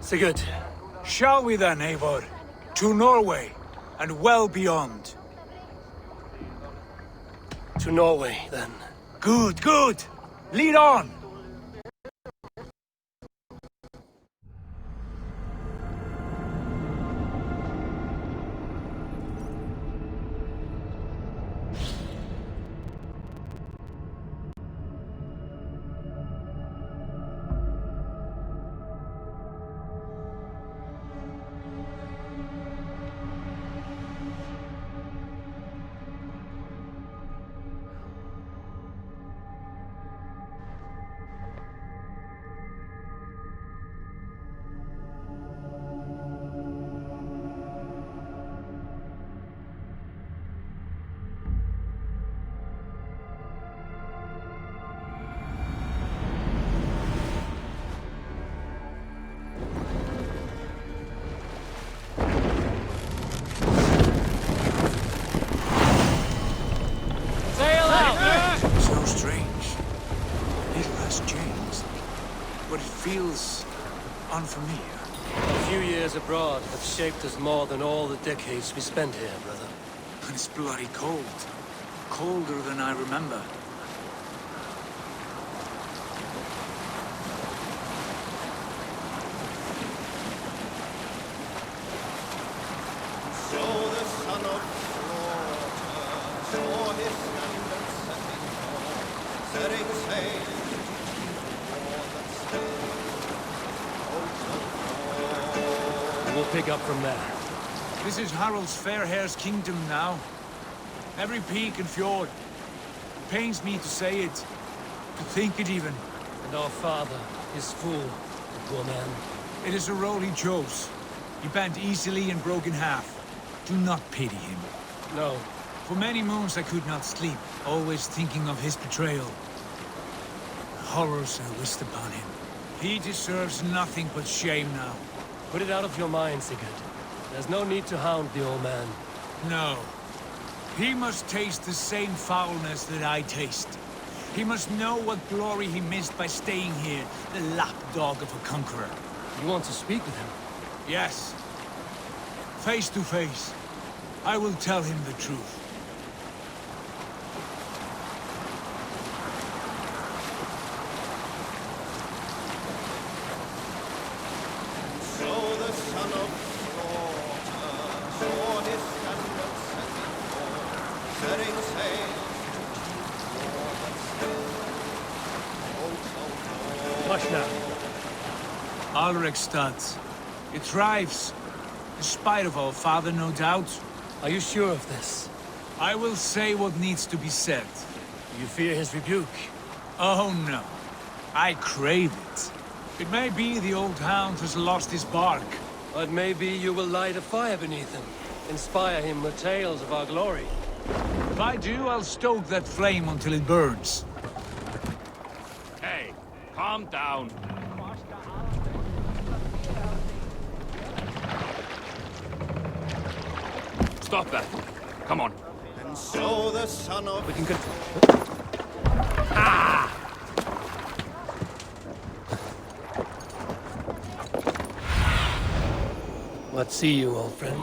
S1: Sigurd.
S8: Shall we then, Eivor? To Norway, and well beyond.
S1: To Norway, then.
S8: Good, good! Lead on! So strange. Little has changed, but it feels unfamiliar.
S1: A few years abroad have shaped us more than all the decades we spent here, brother.
S8: And it's bloody cold. Colder than I remember.
S1: We'll pick up from there.
S8: This is Harald's fair hair's kingdom now. Every peak and fjord. It pains me to say it, to think it even.
S1: And our father is full, the poor man.
S8: It is a role he chose. He bent easily and broke in half. Do not pity him.
S1: No.
S8: For many moons I could not sleep, always thinking of his betrayal. The horrors I wished upon him. He deserves nothing but shame now.
S1: Put it out of your mind, Sigurd. There's no need to hound the old man.
S8: No. He must taste the same foulness that I taste. He must know what glory he missed by staying here, the lapdog of a conqueror.
S1: You want to speak with him?
S8: Yes. Face to face. I will tell him the truth.
S1: Hush now.
S8: Alrekstad. It thrives. In spite of our father, no doubt.
S1: Are you sure of this?
S8: I will say what needs to be said.
S1: You fear his rebuke?
S8: Oh no. I crave it. It may be the old hound has lost his bark.
S1: But maybe you will light a fire beneath him. Inspire him with tales of our glory.
S8: If I do, I'll stoke that flame until it burns.
S7: Hey, calm down. Stop that. Come on.
S11: And so the son of...
S1: We can go...
S7: Ah!
S1: What see you, old friend?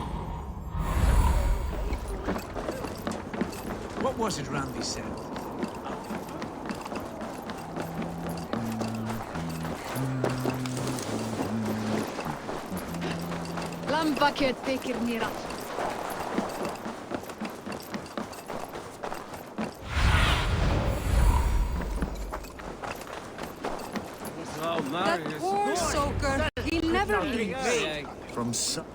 S8: What was it Randy said?
S3: Lambaket fikir nirat.
S2: That poor soaker, he never leaves.
S8: From some...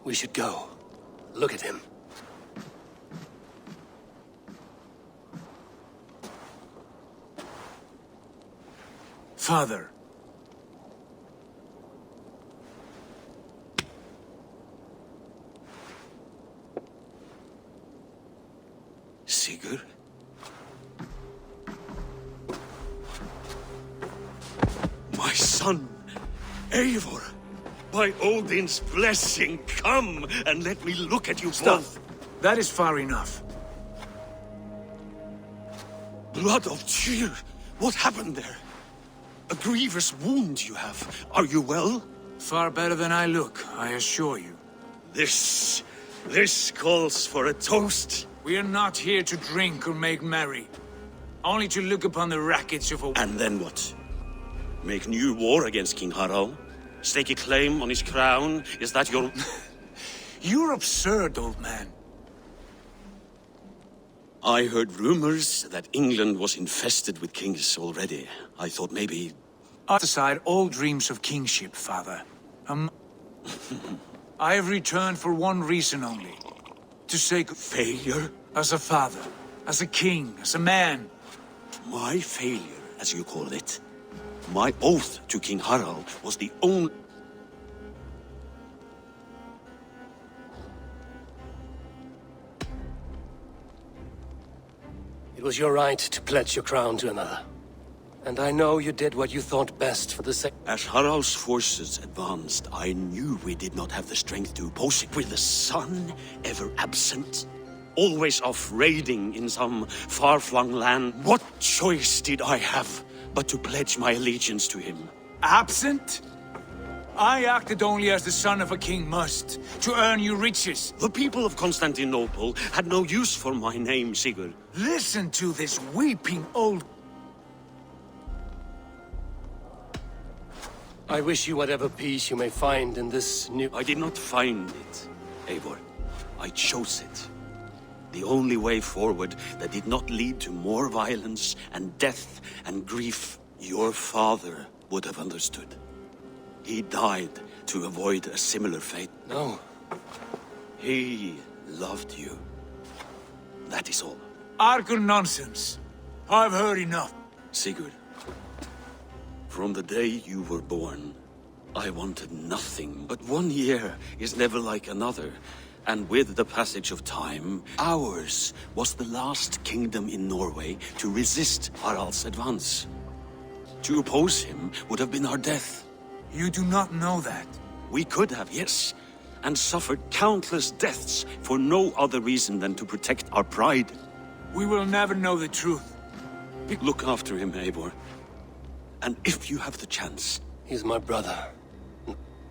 S1: We should go. Look at him.
S8: Father.
S15: Sigurd? My son, Eivor! By Odin's blessing, come and let me look at you
S8: Stop.
S15: both.
S8: That is far enough.
S15: Blood of Tyr! What happened there? A grievous wound you have. Are you well?
S8: Far better than I look, I assure you.
S15: This calls for a toast.
S8: We are not here to drink or make merry. Only to look upon the rackets of a...
S15: And then what? Make new war against King Harald? Stake a claim on his crown? Is that your...
S8: You're absurd, old man.
S15: I heard rumors that England was infested with kings already. I thought maybe...
S8: Put aside all dreams of kingship, father. I have returned for one reason only. To say
S15: failure?
S8: As a father, as a king, as a man.
S15: My failure, as you call it. My oath to King Harald was the only...
S1: It was your right to pledge your crown to another. And I know you did what you thought best for the sake...
S15: As Harald's forces advanced, I knew we did not have the strength to oppose it. With the sun ever absent, always off raiding in some far-flung land, what choice did I have but to pledge my allegiance to him.
S8: Absent? I acted only as the son of a king must, to earn you riches.
S15: The people of Constantinople had no use for my name, Sigurd.
S8: Listen to this weeping old...
S1: I wish you whatever peace you may find in this new...
S15: I did not find it, Eivor. I chose it. The only way forward that did not lead to more violence and death and grief. Your father would have understood. He died to avoid a similar fate.
S1: No.
S15: He loved you. That is all.
S8: Argon nonsense. I've heard enough.
S15: Sigurd, from the day you were born, I wanted nothing, but 1 year is never like another. And with the passage of time, ours was the last kingdom in Norway to resist Harald's advance. To oppose him would have been our death.
S8: You do not know that.
S15: We could have, yes, and suffered countless deaths for no other reason than to protect our pride.
S8: We will never know the truth.
S15: Look after him, Eivor. And if you have the chance...
S1: He's my brother.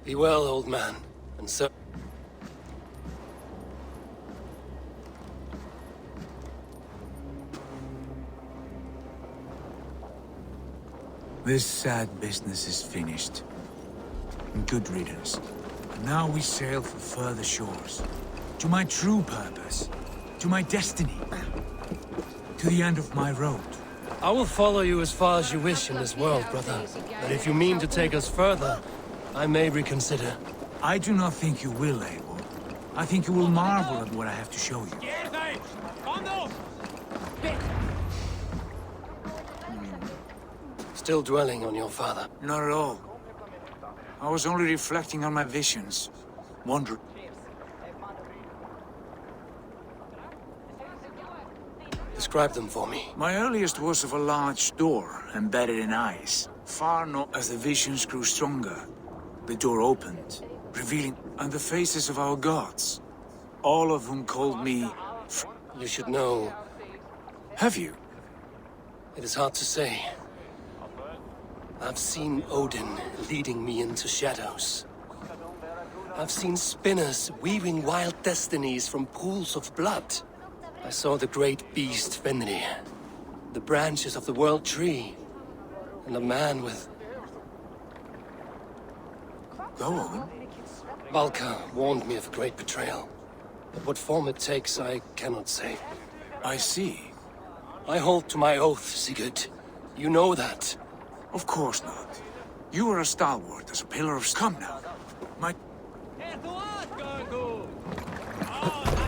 S1: Be well, old man, and so...
S8: This sad business is finished. Good riddance. And now we sail for further shores. To my true purpose. To my destiny. To the end of my road.
S1: I will follow you as far as you wish in this world, brother. But if you mean to take us further, I may reconsider.
S8: I do not think you will, Eivor. I think you will marvel at what I have to show you.
S1: Still dwelling on your father?
S8: Not at all. I was only reflecting on my visions. Wondering.
S1: Describe them for me.
S8: My earliest was of a large door embedded in ice. Far north, as the visions grew stronger, the door opened, revealing and the faces of our gods. All of whom called me...
S1: You should know.
S8: Have you?
S1: It is hard to say. I've seen Odin leading me into shadows. I've seen spinners weaving wild destinies from pools of blood. I saw the great beast Fenrir, the branches of the World Tree, and a man with...
S8: Go on.
S1: Valka warned me of a great betrayal. But what form it takes, I cannot say.
S8: I see.
S1: I hold to my oath, Sigurd. You know that.
S8: Of course not. You are a stalwart as a pillar of... Come now. My...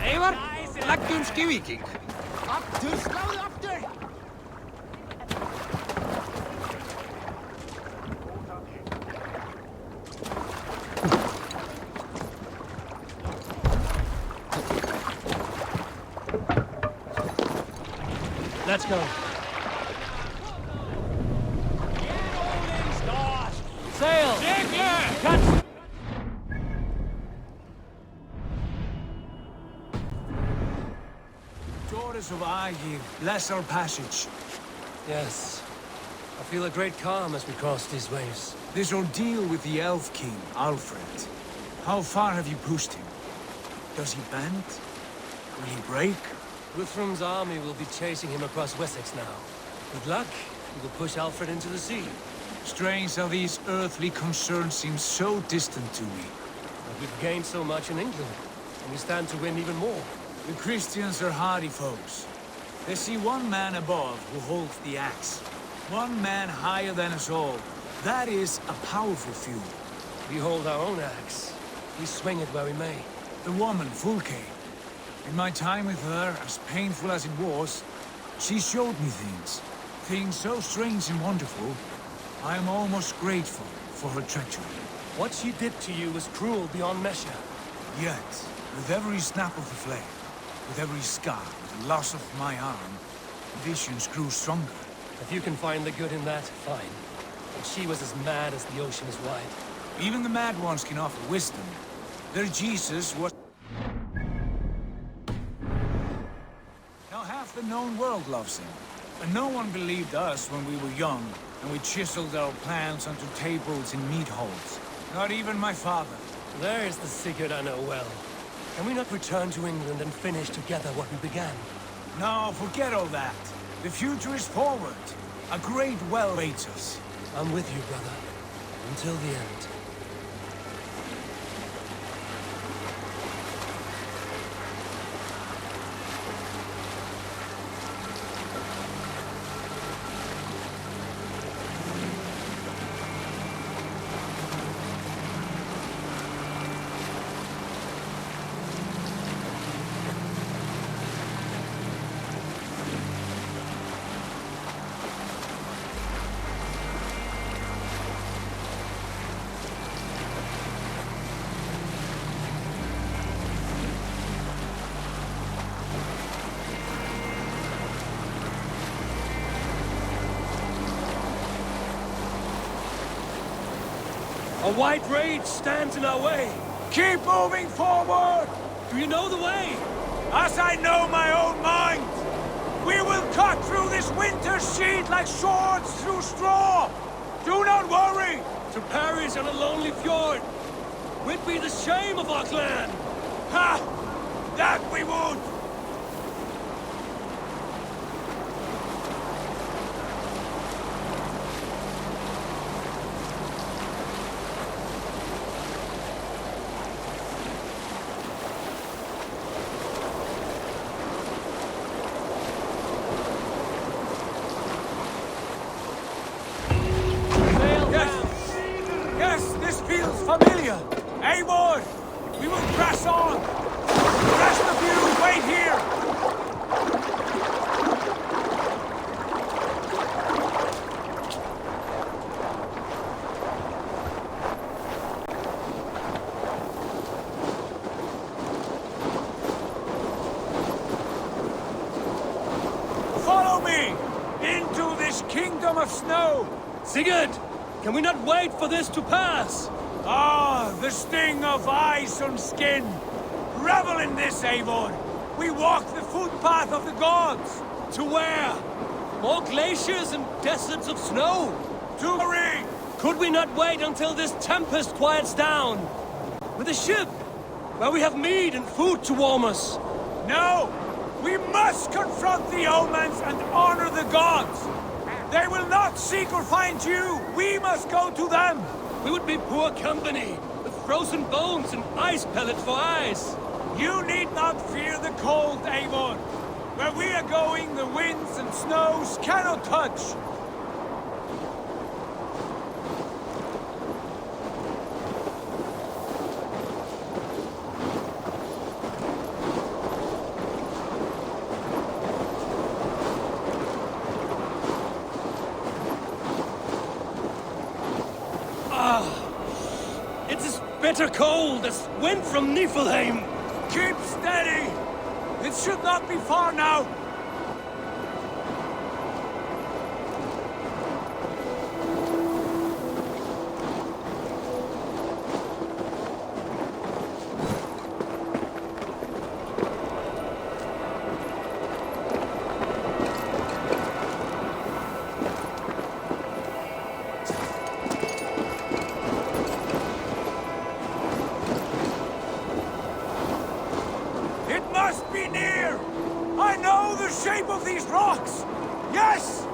S7: Eivor, leggjum skivíking. Aftur, sláðu aftur!
S1: Let's go. Sail! Cut!
S8: Daughters of Aegir, bless our passage.
S1: Yes. I feel a great calm as we cross these waves.
S8: This ordeal with the Elf King, Alfred. How far have you pushed him? Does he bend? Will he break?
S1: Guthrum's army will be chasing him across Wessex now. With luck, he will push Alfred into the sea.
S8: Strange how these earthly concerns seem so distant to me.
S1: But we've gained so much in England, and we stand to win even more.
S8: The Christians are hardy foes. They see one man above who holds the axe. One man higher than us all. That is a powerful feud.
S1: We hold our own axe. We swing it where we may.
S8: The woman, Fulke. In my time with her, as painful as it was, she showed me things. Things so strange and wonderful. I am almost grateful for her treachery.
S1: What she did to you was cruel beyond measure.
S8: Yet, with every snap of the flame, with every scar, with the loss of my arm, visions grew stronger.
S1: If you can find the good in that, fine. But she was as mad as the ocean is wide.
S8: Even the mad ones can offer wisdom. Their Jesus was... Now half the known world loves him. And no one believed us when we were young, and we chiseled our plans onto tables in meat halls. Not even my father.
S1: There is the secret I know well. Can we not return to England and finish together what we began?
S8: No, forget all that. The future is forward. A great well waits us.
S1: I'm with you, brother. Until the end. A white rage stands in our way.
S8: Keep moving forward!
S1: Do you know the way?
S8: As I know my own mind! We will cut through this winter sheet like swords through straw! Do not worry!
S1: To perish on a lonely fjord would be the shame of our clan!
S8: Ha! That we would! Familiar! Eivor! We will press on! The rest of you, wait here! Follow me! Into this kingdom of snow!
S1: Sigurd! Can we not wait for this to pass?
S8: Ah, the sting of ice on skin! Revel in this, Eivor! We walk the footpath of the gods!
S1: To where? More glaciers and deserts of snow?
S8: To the ring!
S1: Could we not wait until this tempest quiets down? With a ship, where we have meat and food to warm us?
S8: No! We must confront the omens and honor the gods! They will not seek or find you! We must go to them!
S1: We would be poor company, with frozen bones and ice pellets for eyes.
S8: You need not fear the cold, Eivor. Where we are going, the winds and snows cannot touch.
S1: Bitter cold as wind from Niflheim.
S8: Keep steady! It should not be far now. Shape of these rocks! Yes!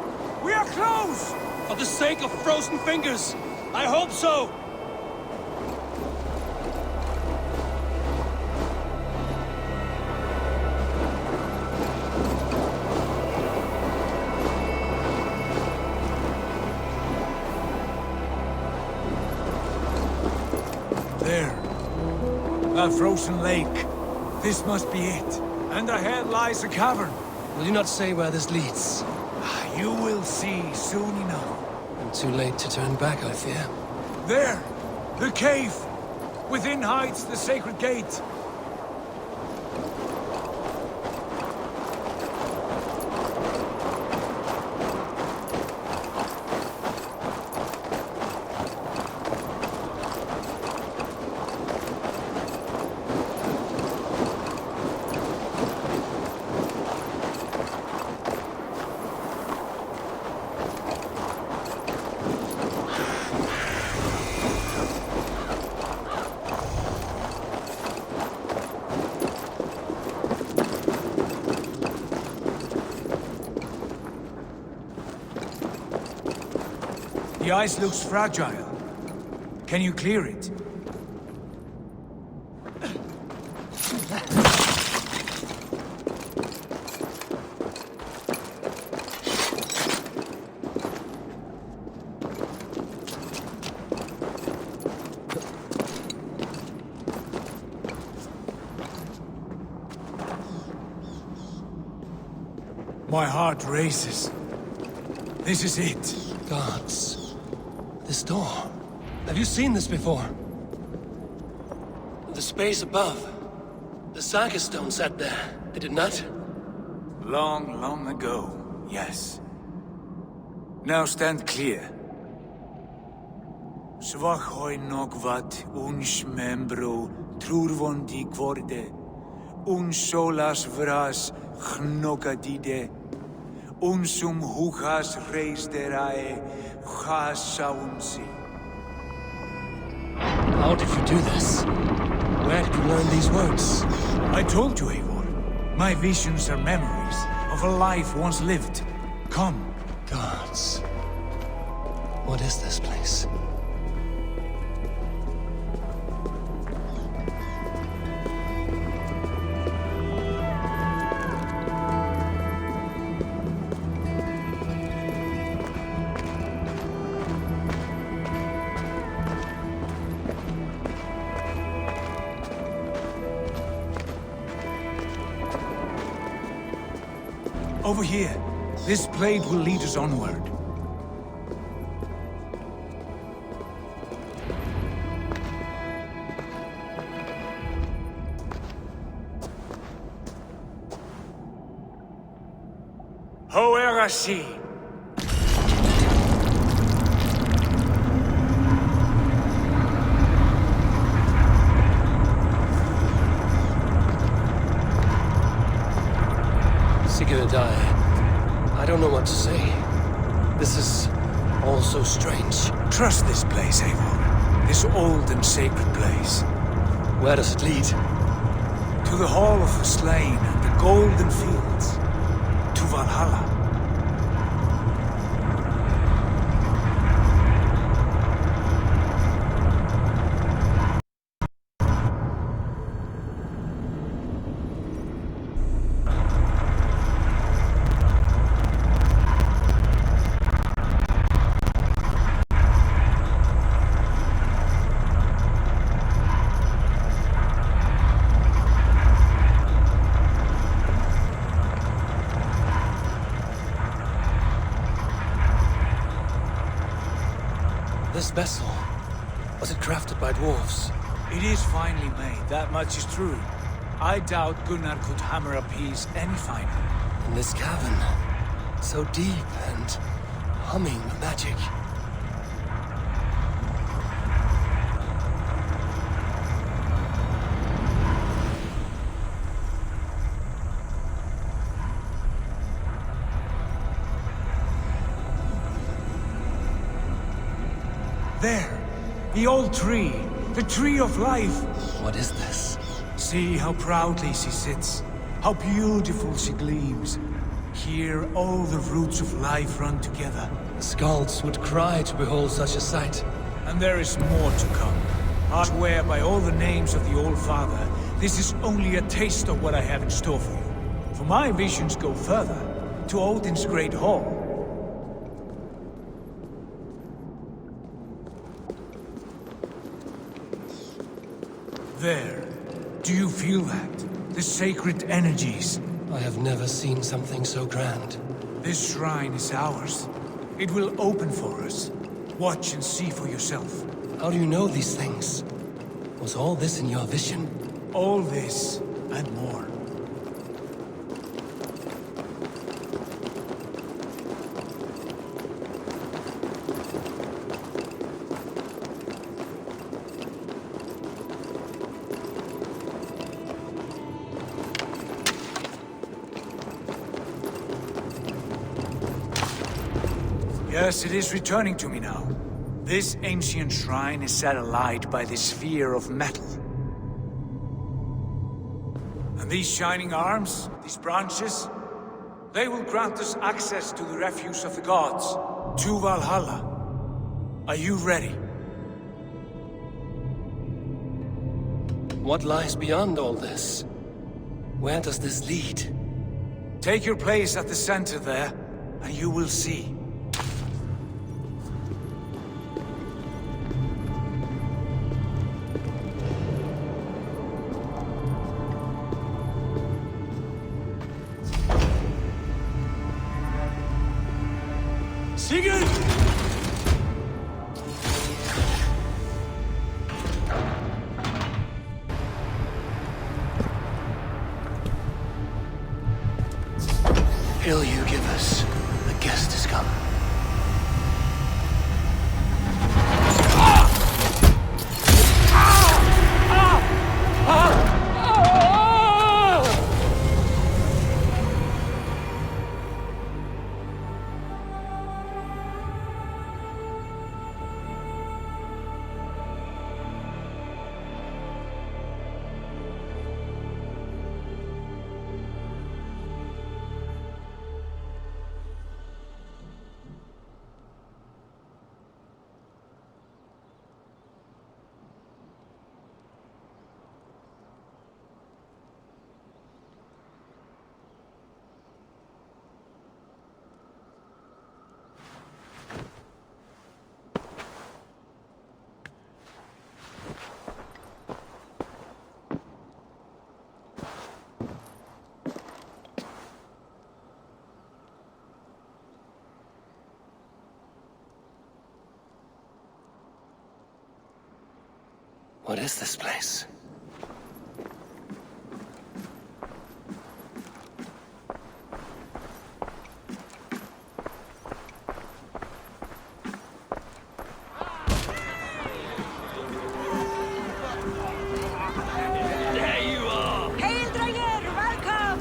S8: We are close!
S1: For the sake of frozen fingers, I hope so!
S8: There. A frozen lake. This must be it. And ahead lies a cavern.
S1: Will you not say where this leads?
S8: You will see soon enough.
S1: And too late to turn back, I fear.
S8: There! The cave! Within hides the sacred gate. The ice looks fragile. Can you clear it? My heart races. This is it.
S1: Gods. This door. Have you seen this before? The space above. The Saga stone sat there, did it not?
S8: Long, long ago, yes. Now stand clear. Svachoi nogvat uns membro trurvondi kvorde. Uns solas vras chnogadide. Unsum hugas reisderae chasaunsi.
S1: How did you do this? Where did you learn these words?
S8: I told you, Eivor. My visions are memories of a life once lived. Come.
S1: Gods. What is this place?
S8: Over here. This blade will lead us onward. Hoerasi!
S1: I don't know what to say. This is all so strange.
S8: Trust this place, Eivor. This old and sacred place.
S1: Where does it lead?
S8: To the Hall of the Slain and the Golden Fields. To Valhalla.
S1: This vessel, was it crafted by dwarves?
S8: It is finely made, that much is true. I doubt Gunnar could hammer a piece any finer.
S1: In this cavern, so deep and humming with magic.
S8: There! The old tree! The tree of life!
S1: What is this?
S8: See how proudly she sits. How beautiful she gleams. Here all the roots of life run together.
S1: The Skalds would cry to behold such a sight.
S8: And there is more to come. I swear by all the names of the Old Father, this is only a taste of what I have in store for you. For my visions go further, to Odin's great hall. There. Do you feel that? The sacred energies.
S1: I have never seen something so grand.
S8: This shrine is ours. It will open for us. Watch and see for yourself.
S1: How do you know these things? Was all this in your vision?
S8: All this, and more. Yes, it is returning to me now. This ancient shrine is set alight by this sphere of metal. And these shining arms, these branches, they will grant us access to the refuse of the gods, to Valhalla. Are you ready?
S1: What lies beyond all this? Where does this lead?
S8: Take your place at the center there, and you will see. Sigurd!
S1: Hail you give us. The guest has come. What is this place?
S7: There you are!
S12: Hail, Draeger! Welcome!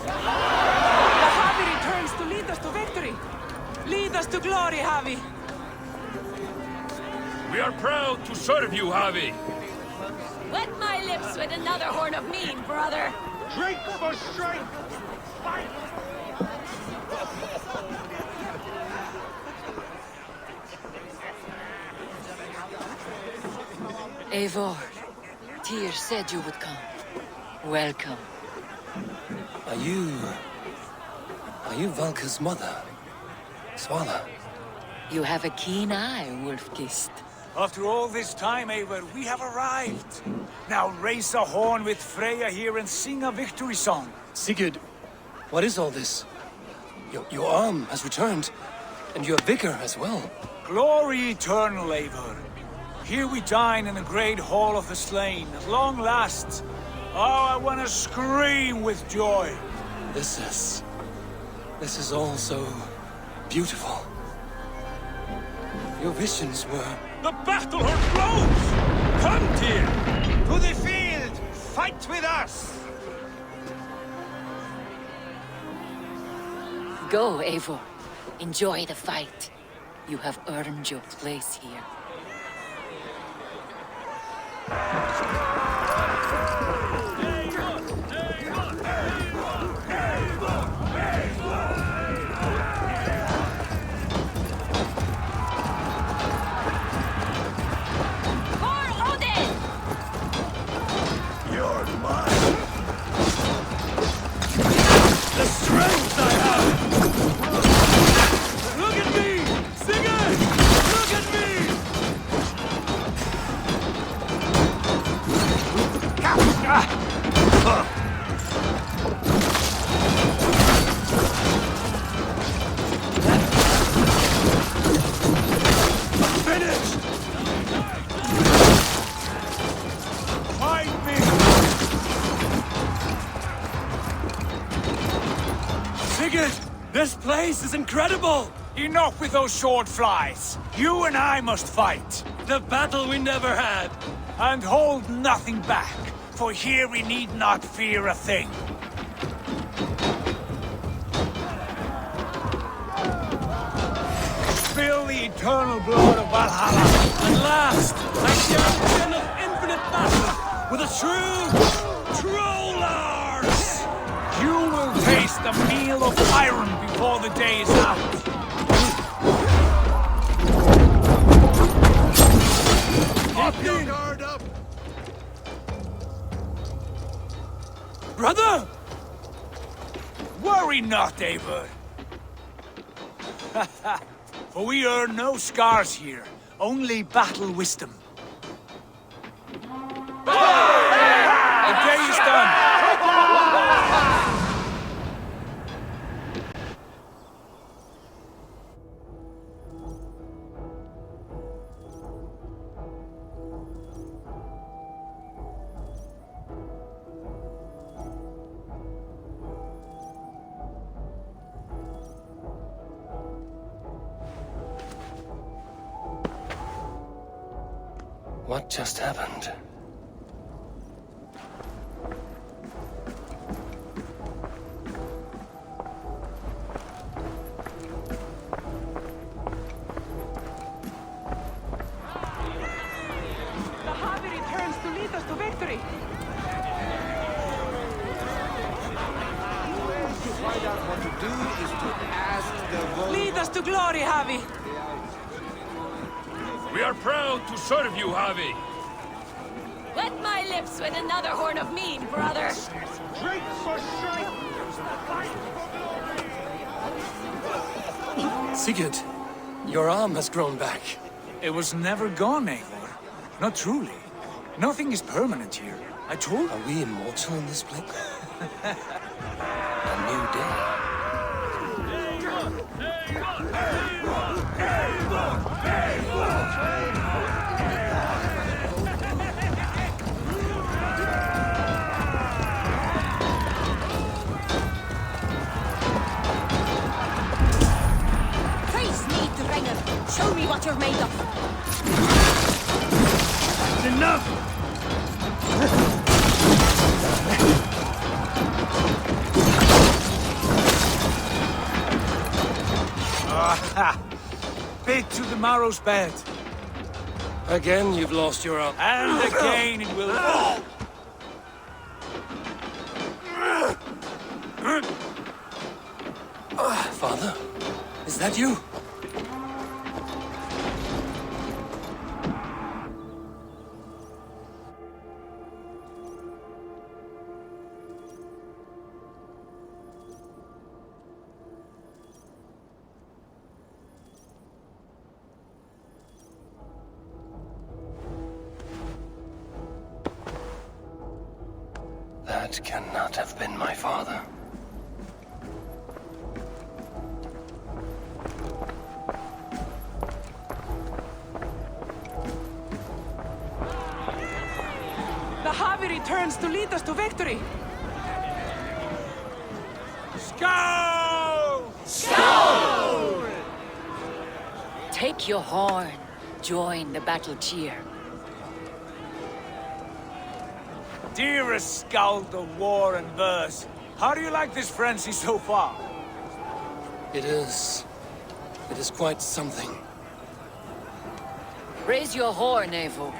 S12: The Javi returns to lead us to victory. Lead us to glory, Javi.
S7: We are proud to serve you, Javi.
S3: Wet my lips with another horn of mead, brother.
S7: Drink for strength! Fight!
S19: Eivor, Tyr said you would come. Welcome.
S1: Are you Valka's mother? Svala?
S19: You have a keen eye, Wolfgist.
S8: After all this time, Eivor, we have arrived. Now raise a horn with Freya here and sing a victory song.
S1: Sigurd, what is all this? Your arm has returned, and your vigor as well.
S8: Glory eternal, Eivor. Here we dine in the great hall of the slain, at long last. Oh, I want to scream with joy.
S1: This is all so beautiful. Your visions were...
S7: The battle horn blows! Come, Tyr!
S11: To the field! Fight with us!
S19: Go, Eivor. Enjoy the fight. You have earned your place here.
S7: The strength I have! Look at me! Sigurd! Look at me!
S11: Finished!
S8: Find me!
S1: Sigurd! This place is incredible!
S8: Enough with those short flies. You and I must fight.
S1: The battle we never had!
S8: And hold nothing back, for here we need not fear a thing. Spill the eternal blood of Valhalla.
S1: At last, I share a of infinite battle with a true trollars!
S8: You will taste the meal of iron before the day is out. Keep your
S7: guard up!
S8: Brother! Worry not, Eivor. For we earn no scars here, only battle wisdom. The day is done!
S1: What just happened?
S12: The Harvey returns to lead us to victory.
S7: To find out what to do is to ask the
S12: Lead us to glory, Harvey.
S20: We are proud to serve you, Javi.
S13: Wet my lips with another horn of mead, brother.
S7: Drink for strength!
S1: Sigurd, your arm has grown back.
S8: It was never gone, Eivor. Not truly. Nothing is permanent here. I told you.
S1: Are we immortal in this place? A new day.
S16: Praise me, Dranger. Show me what you're made of.
S7: Enough!
S8: Bit to the marrow's bed.
S1: Again, you've lost your arm.
S8: And again it will...
S1: Father? Is that you? That cannot have been my father.
S12: The Harvey returns to lead us to victory.
S8: Skull!
S19: Skull! Take your horn. Join the battle cheer.
S8: Dearest skald of war and verse, how do you like this frenzy so far?
S1: It is quite something.
S19: Raise your horn, Eivor.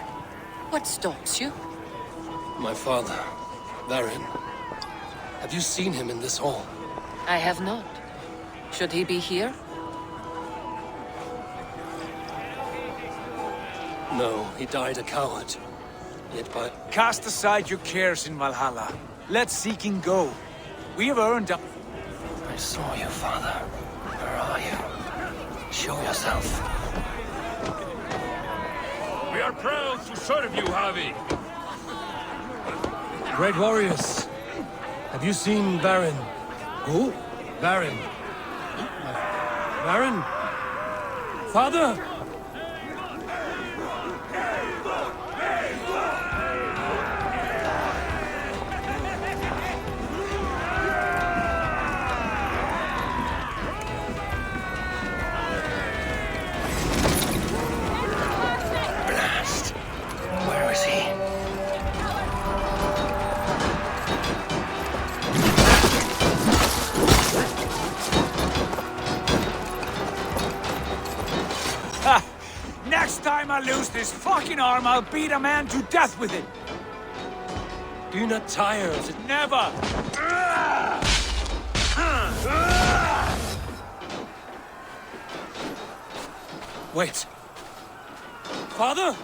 S19: What stops you?
S1: My father, Varin. Have you seen him in this hall?
S19: I have not. Should he be here?
S1: No, he died a coward. Yet by...
S8: Cast aside your cares in Valhalla. Let seeking go. We have earned up.
S1: I saw you, father. Where are you? Show yourself.
S20: We are proud to serve you, Javi.
S1: Great warriors. Have you seen Varin? Who? Varin. Varin? Father! Blast. Where is he?
S8: Next time I lose this fucking arm, I'll beat a man to death with it.
S1: Do you not tire of it?
S8: Never!
S1: Wait. Father?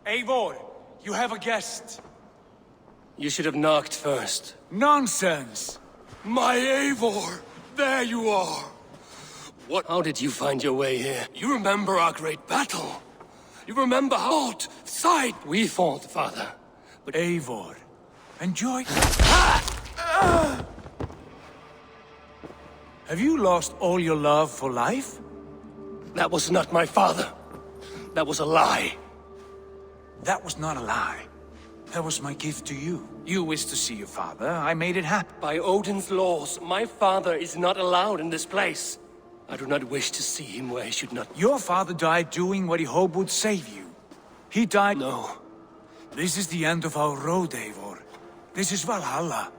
S8: Eivor, you have a guest.
S1: You should have knocked first.
S8: Nonsense!
S1: My Eivor! There you are! What? How did you find your way here? You remember our great battle? You remember how sight we fought, father?
S8: But Eivor, enjoy... Have you lost all your love for life?
S1: That was not my father. That was a lie.
S8: That was not a lie. That was my gift to you. You wished to see your father, I made it happen.
S1: By Odin's laws, my father is not allowed in this place. I do not wish to see him where he should not...
S8: Your father died doing what he hoped would save you. He died...
S1: No.
S8: This is the end of our road, Eivor. This is Valhalla.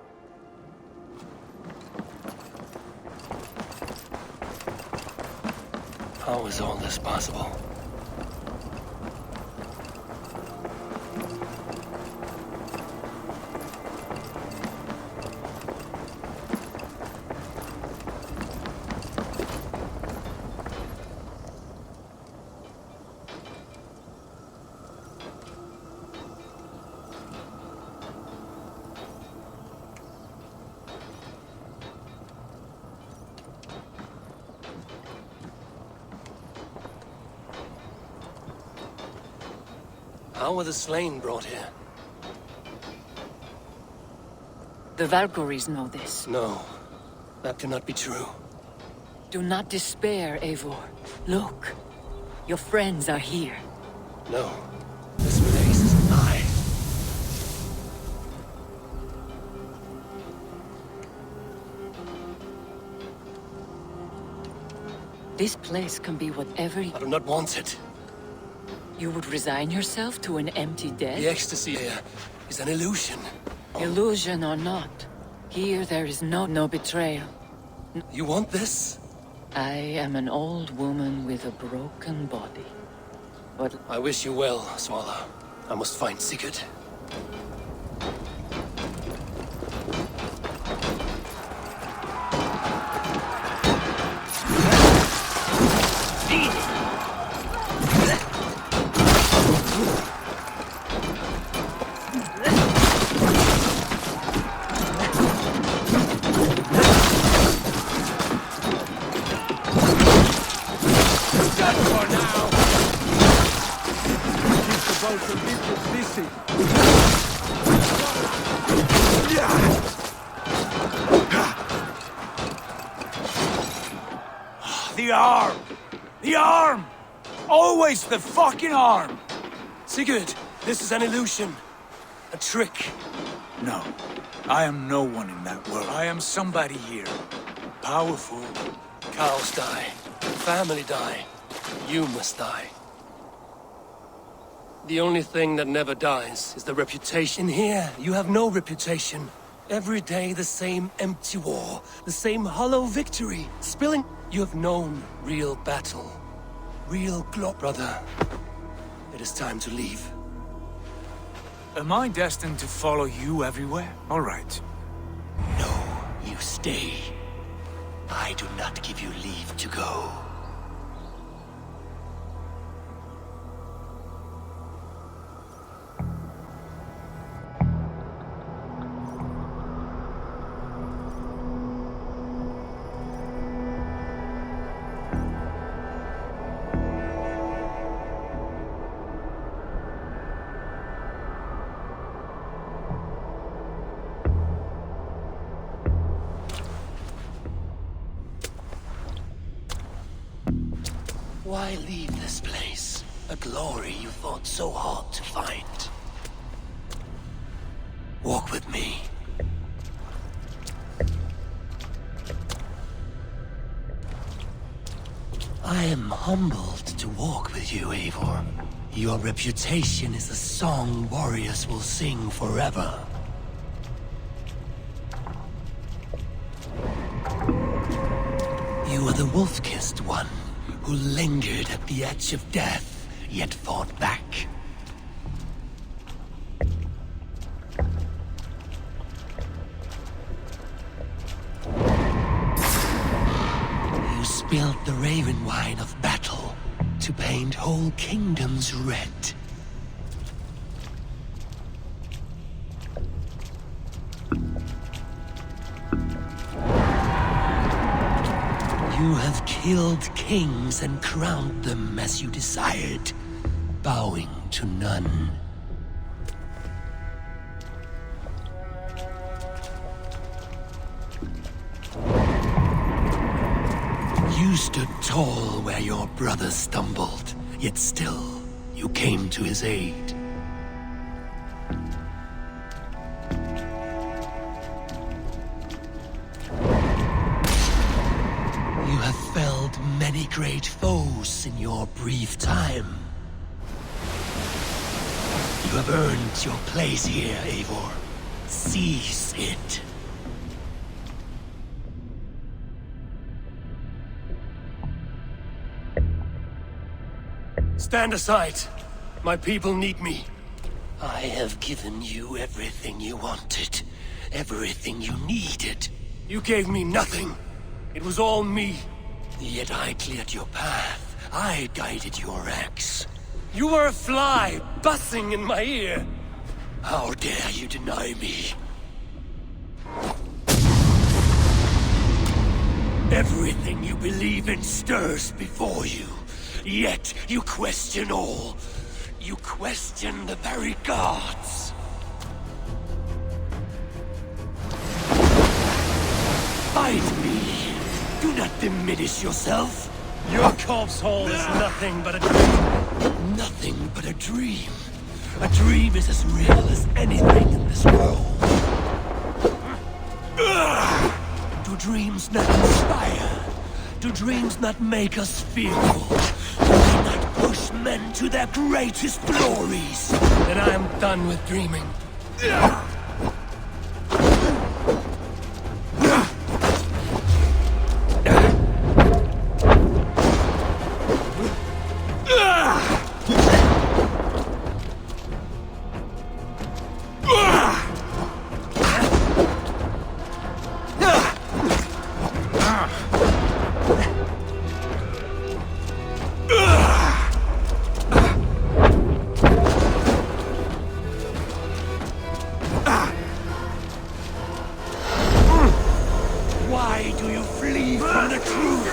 S1: How is all this possible? How were the slain brought here?
S19: The Valkyries know this.
S1: No, that cannot be true.
S19: Do not despair, Eivor. Look, your friends are here.
S1: No, this place is mine.
S19: This place can be whatever
S1: I do not want it.
S19: You would resign yourself to an empty death?
S1: The ecstasy here is an illusion.
S19: Illusion or not, here there is no betrayal.
S1: You want this?
S19: I am an old woman with a broken body. But
S1: I wish you well, Swallow. I must find Sigurd.
S8: The arm! The arm! Always the fucking arm!
S1: Sigurd, this is an illusion. A trick.
S8: No. I am no one in that world. I am somebody here. Powerful.
S1: Cows die. Family die. You must die. The only thing that never dies is the reputation. Here, you have no reputation. Every day the same empty war, the same hollow victory, spilling... You have known real battle, real glory. Brother, it is time to leave.
S8: Am I destined to follow you everywhere? All right.
S1: No, you stay. I do not give you leave to go. Why leave this place? A glory you thought so hard to find. Walk with me. I am humbled to walk with you, Eivor. Your reputation is a song warriors will sing forever. You are the wolf-kissed one, who lingered at the edge of death, yet fought back. You spilled the raven wine of battle to paint whole kingdoms red. You have killed kings and crowned them as you desired, bowing to none. You stood tall where your brother stumbled, yet still you came to his aid. You have felled many great foes in your brief time. You have earned your place here, Eivor. Seize it. Stand aside. My people need me. I have given you everything you wanted. Everything you needed. You gave me nothing. It was all me. Yet I cleared your path. I guided your axe. You were a fly, buzzing in my ear. How dare you deny me? Everything you believe in stirs before you. Yet you question all. You question the very gods. Fight me. Do not diminish yourself. Your corpse hole is nothing but a dream. Nothing but a dream. A dream is as real as anything in this world. Do dreams not inspire? Do dreams not make us fearful? Do they not push men to their greatest glories? Then I am done with dreaming. Why do you flee from the truth?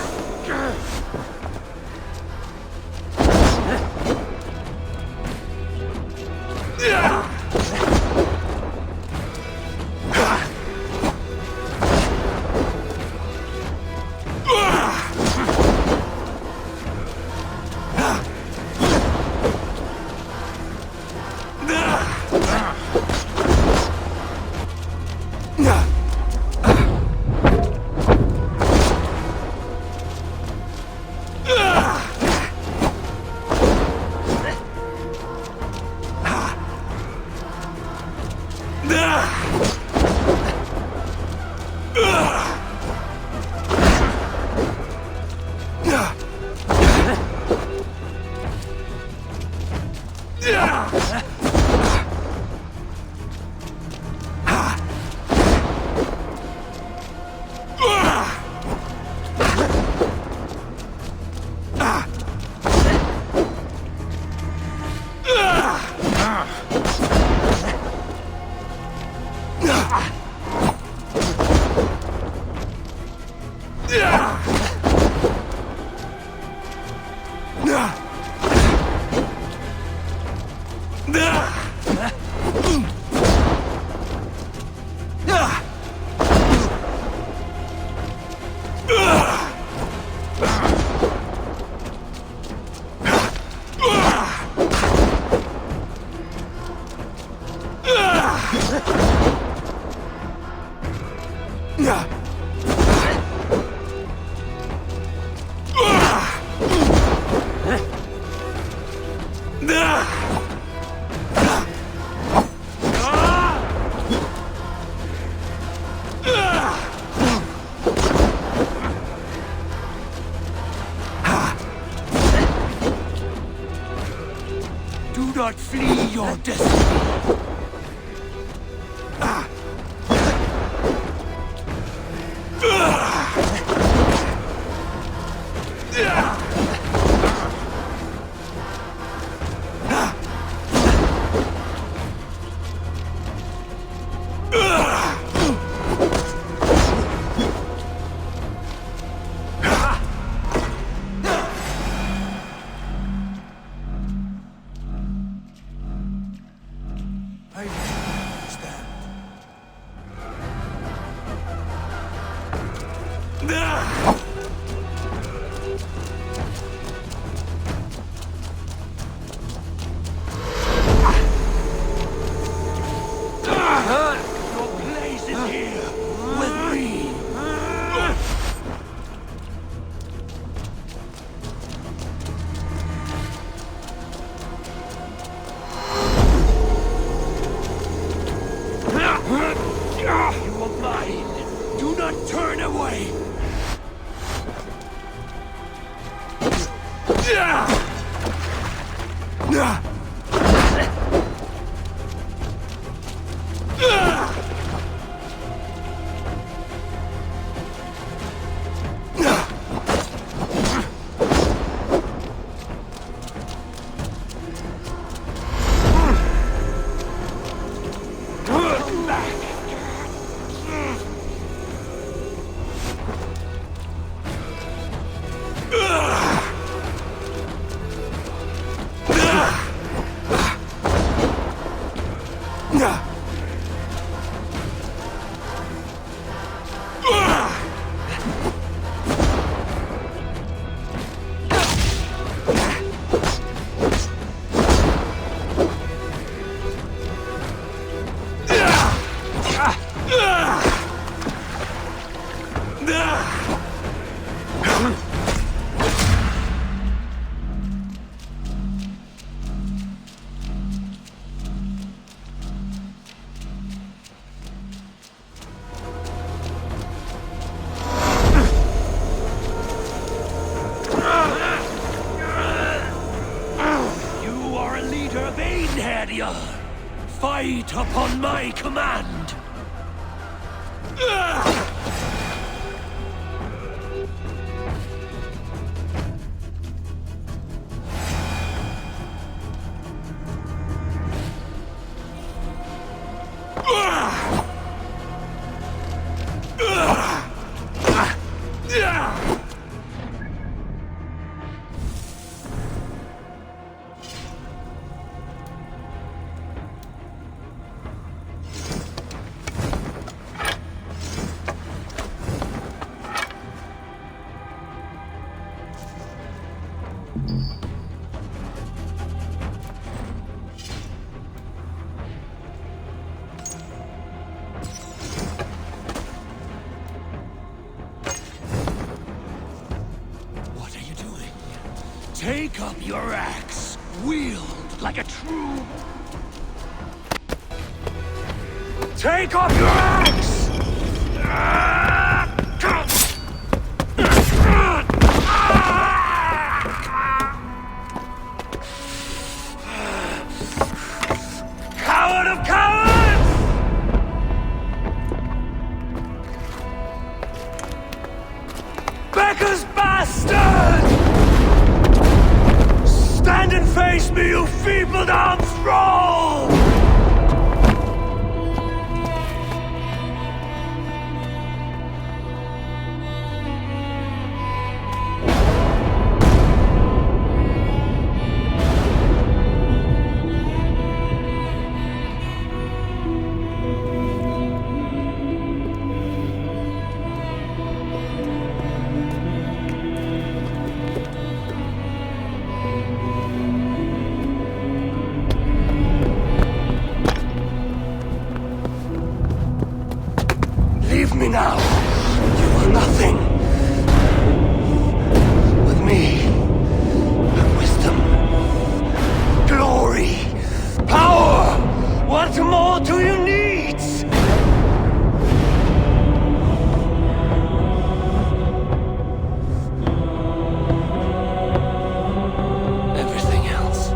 S1: Do not flee your destiny.
S7: Your place is here, with me. You are mine. Do not turn away. Come back. You are a leader of Einherjar. Fight upon my command. What are you doing? Take up your axe. Wield like a true... Take up your axe! Coward of cowards! Becca's bastard! Stand and face me, you feeble-down thrall! Leave me now. You are nothing. With me, have wisdom, glory, power. What more do you need? Everything else.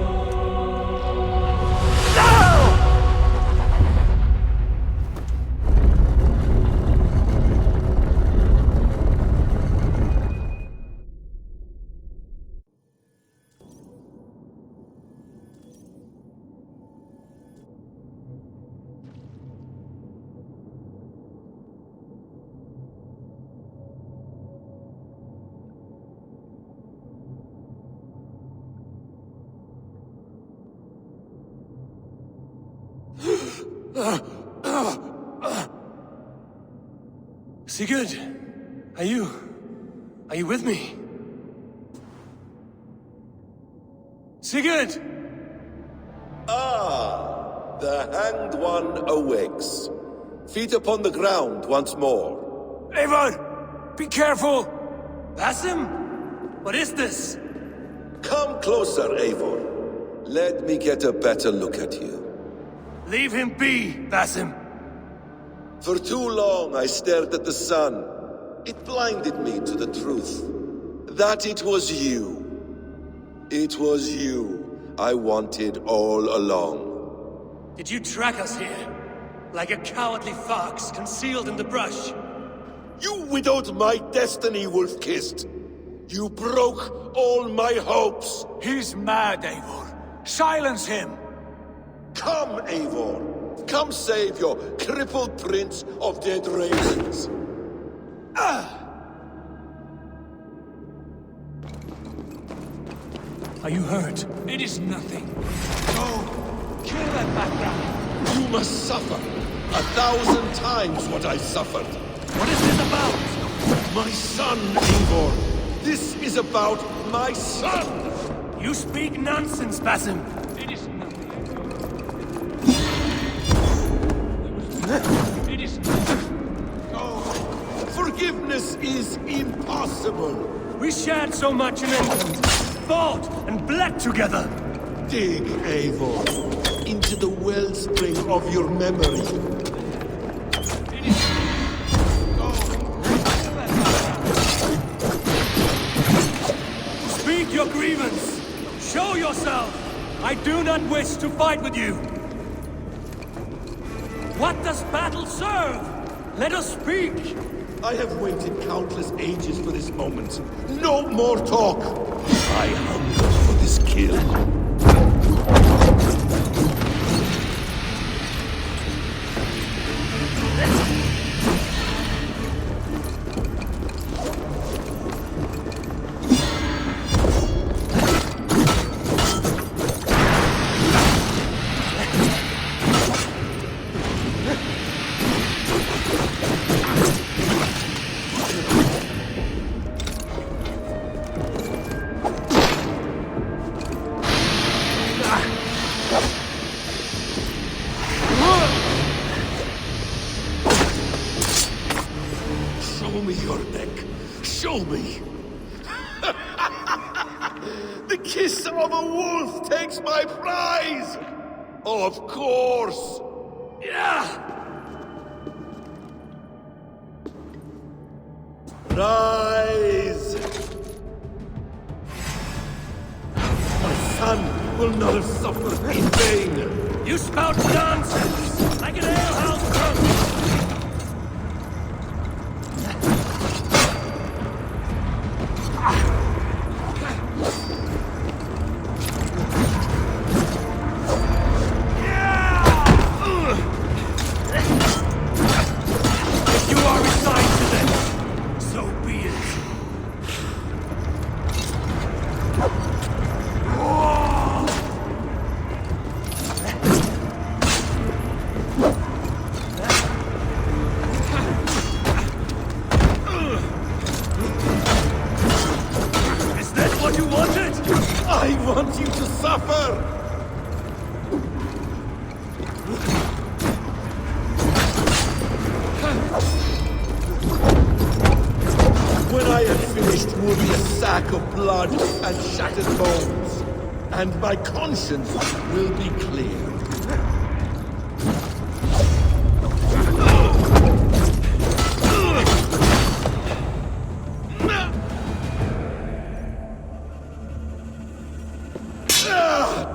S7: Sigurd!
S1: Are you with me? Sigurd!
S21: Ah, the Hanged One awakes. Feet upon the ground once more.
S1: Eivor! Be careful! Basim? What is this?
S21: Come closer, Eivor. Let me get a better look at you.
S1: Leave him be, Basim.
S21: For too long I stared at the sun. It blinded me to the truth. That it was you. It was you I wanted all along.
S1: Did you track us here? Like a cowardly fox concealed in the brush?
S21: You widowed my destiny, wolf-kissed. You broke all my hopes.
S8: He's mad, Eivor. Silence him!
S21: Come, Eivor. Come save your crippled prince of dead raisins.
S1: Are you hurt?
S8: It is nothing. Go! Kill that background!
S21: You must suffer 1,000 times what I suffered.
S1: What is this about?
S21: My son, Eivor. This is about my son!
S1: You speak nonsense, Basim.
S8: It is nothing. It is nothing. Go!
S21: Forgiveness is impossible.
S1: We shared so much in England. Fought and bled together.
S21: Dig, Eivor, into the wellspring of your memory.
S1: Speak your grievance. Show yourself. I do not wish to fight with you. What does battle serve? Let us speak.
S21: I have waited countless ages for this moment. No more talk. I hunger for this kill. Show me your neck. Show me. The kiss of a wolf takes my prize. Of course.
S1: Yeah.
S21: Rise. My son will not have suffered in vain.
S1: You spout nonsense like an alehouse drunk.
S21: I want you to suffer! When I am finished, will be a sack of blood and shattered bones, and my conscience will be clear.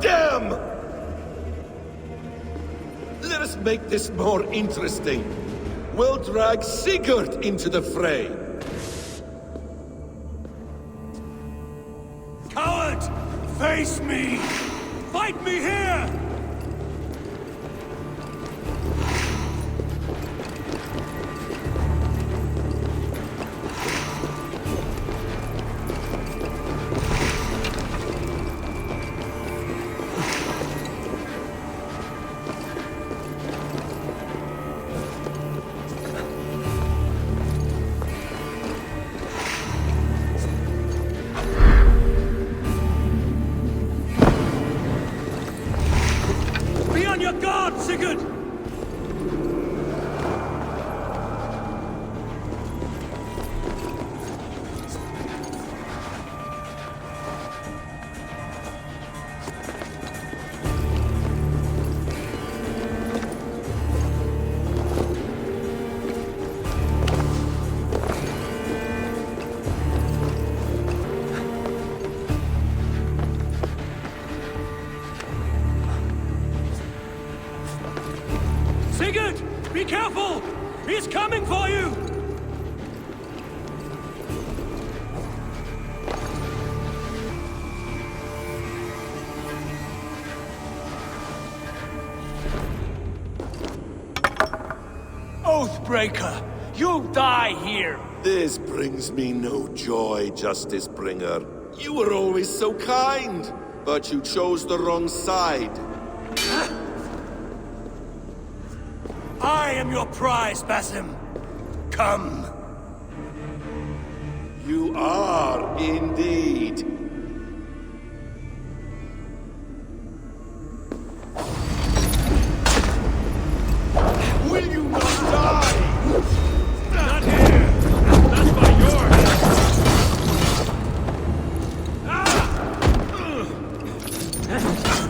S21: Damn! Let us make this more interesting. We'll drag Sigurd into the fray.
S1: Coward! Face me! Fight me here! coming for you!
S8: Oathbreaker! You'll die here!
S21: This brings me no joy, Justice Bringer. You were always so kind, but you chose the wrong side.
S1: I am your prize, Basim. Come.
S21: You are indeed. Will you not die?
S20: Not here! Not by your hand!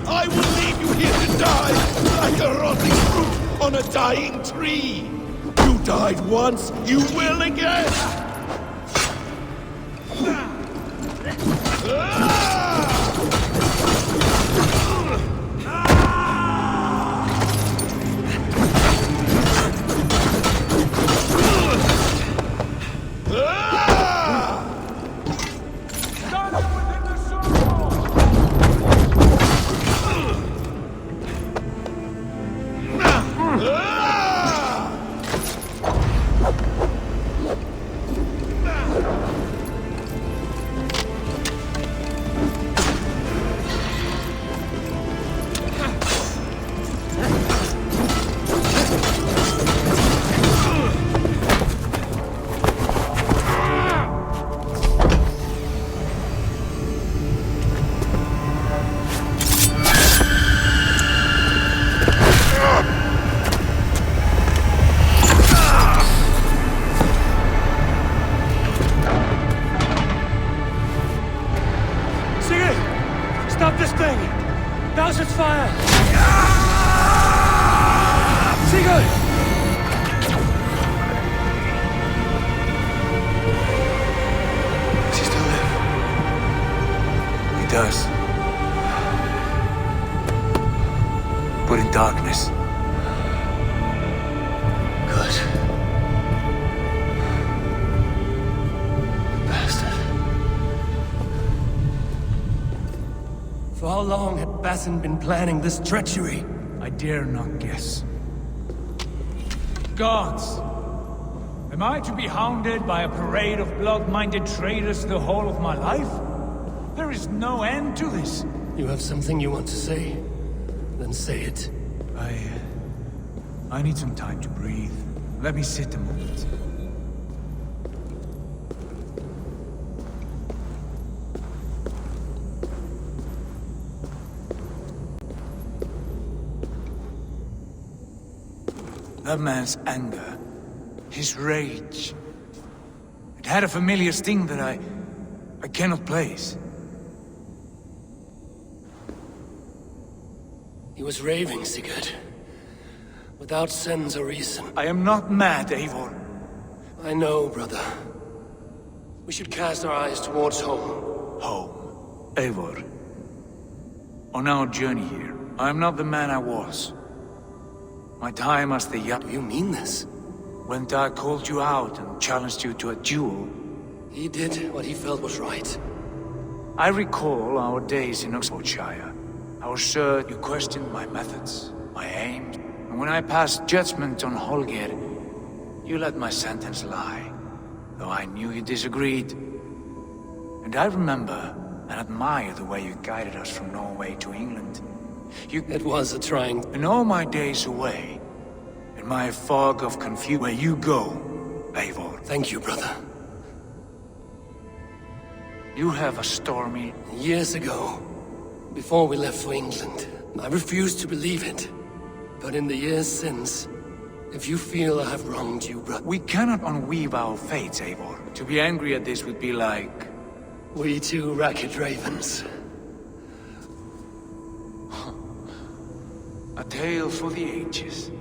S21: I will leave you here to die, like a rotting fruit on a dying tree. You died once, you will again!
S1: Stop this thing! Douse its fire! Sigurd!
S8: Does he still live? He does. But in darkness.
S1: Good. Bastard. For how long had Basim been planning this treachery?
S8: I dare not guess. Gods! Am I to be hounded by a parade of blood-minded traitors the whole of my life? There is no end to this.
S1: You have something you want to say? Then say it.
S8: I need some time to breathe. Let me sit a moment. That man's anger, his rage, it had a familiar sting that I cannot place.
S1: He was raving, Sigurd. Without sense or reason.
S8: I am not mad, Eivor.
S1: I know, brother. We should cast our eyes towards home.
S8: Home. Eivor. On our journey here, I am not the man I was. My time as the young...
S1: Do you mean this?
S8: When Dar called you out and challenged you to a duel...
S1: He did what he felt was right.
S8: I recall our days in Oxfordshire. Our search, you questioned my methods, my aims. And when I passed judgment on Holger, you let my sentence lie. Though I knew you disagreed. And I remember and admire the way you guided us from Norway to England.
S1: It was a trying...
S8: In all my days away, in my fog of confusion, where you go, Eivor.
S1: Thank you, brother.
S8: You have a stormy...
S1: Years ago, before we left for England, I refused to believe it. But in the years since, if you feel I have wronged you, brother...
S8: We cannot unweave our fates, Eivor. To be angry at this would be like...
S1: We two racket ravens.
S8: A tale for the ages.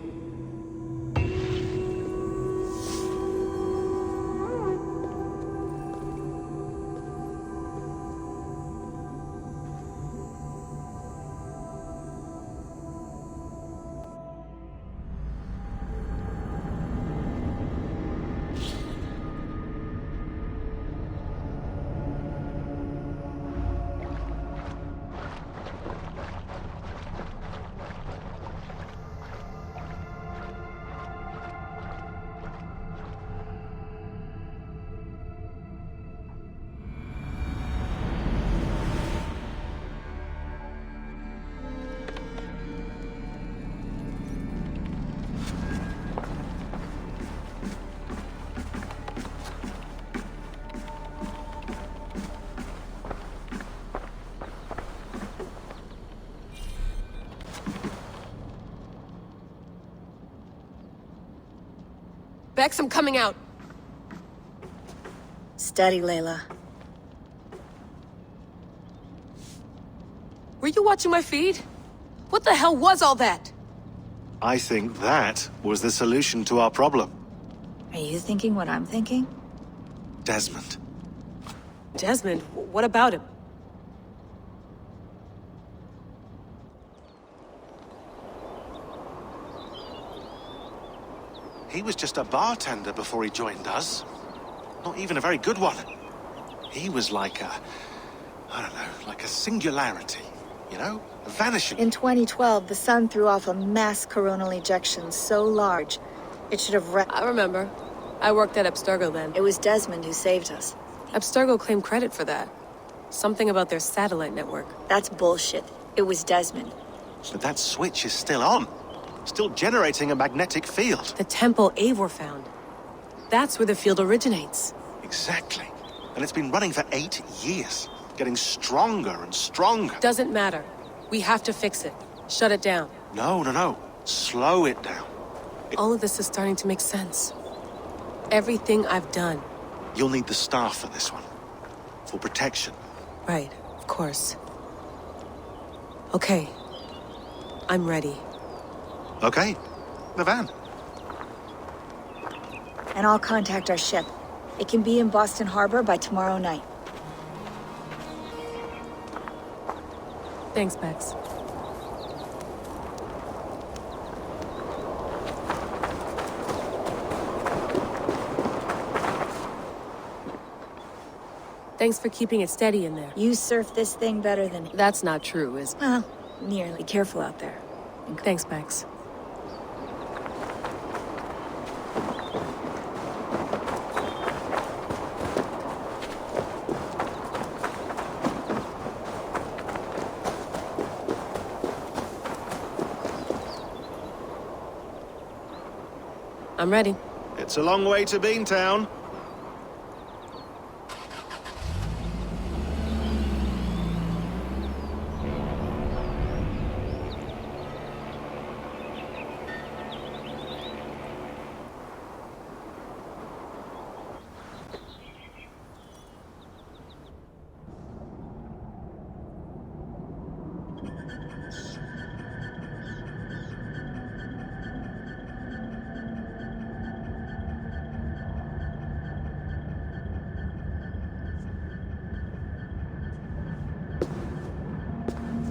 S10: Bex, I'm coming out.
S22: Steady, Layla.
S10: Were you watching my feed? What the hell was all that?
S23: I think that was the solution to our problem.
S22: Are you thinking what I'm thinking?
S23: Desmond.
S10: Desmond? What about him?
S23: He was just a bartender before he joined us. Not even a very good one. He was like a... I don't know, like a singularity. You know? A vanishing...
S22: In 2012, the sun threw off a mass coronal ejection so large, it should have
S10: I remember. I worked at Abstergo then.
S22: It was Desmond who saved us.
S10: Abstergo claimed credit for that. Something about their satellite network.
S22: That's bullshit. It was Desmond.
S23: But that switch is still on. Still generating a magnetic field.
S10: The temple Eivor found. That's where the field originates.
S23: Exactly. And it's been running for 8 years. Getting stronger and stronger.
S10: Doesn't matter. We have to fix it. Shut it down.
S23: No. Slow it down.
S10: All of this is starting to make sense. Everything I've done.
S23: You'll need the staff for this one. For protection.
S10: Right, of course. Okay. I'm ready.
S23: Okay. The van.
S22: And I'll contact our ship. It can be in Boston Harbor by tomorrow night.
S10: Thanks, Bex. Thanks for keeping it steady in there.
S22: You surf this thing better than...
S10: That's not true, is it?
S22: Well, nearly. Be careful out there.
S10: Thanks, Bex. I'm ready.
S23: It's a long way to Beantown.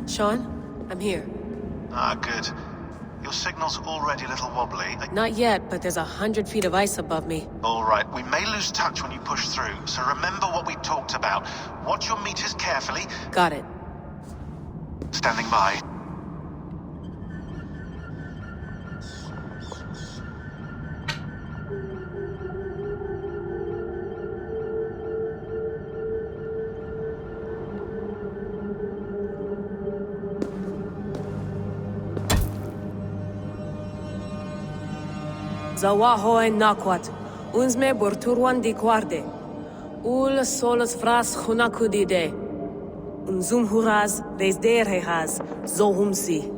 S10: Sean, I'm here.
S23: Ah, good. Your signal's already a little wobbly.
S10: Not yet, but there's 100 feet of ice above me.
S23: All right, we may lose touch when you push through, so remember what we talked about. Watch your meters carefully.
S10: Got it.
S23: Standing by.
S10: Zawaho en nakwat, unsme borturwan di guarde. Ul solos vras hunakudide. Unzum huraz, desderehaz, zohumsi.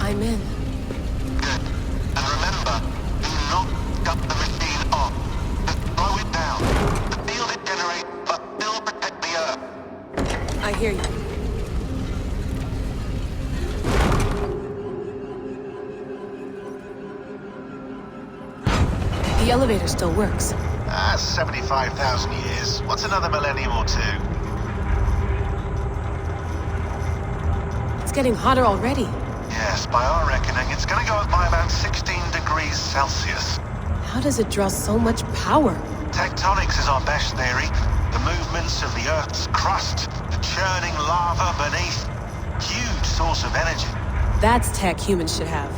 S10: I'm in.
S23: Good. And remember, do not cut the machine off. Just slow it down. The field it generates, but still protect the Earth.
S10: I hear you. The elevator still works.
S23: 75,000 years. What's another millennium or two?
S10: It's getting hotter already.
S23: Yes, by our reckoning, it's gonna go up by about 16 degrees Celsius.
S10: How does it draw so much power?
S23: Tectonics is our best theory. The movements of the Earth's crust, the churning lava beneath. Huge source of energy.
S10: That's tech humans should have.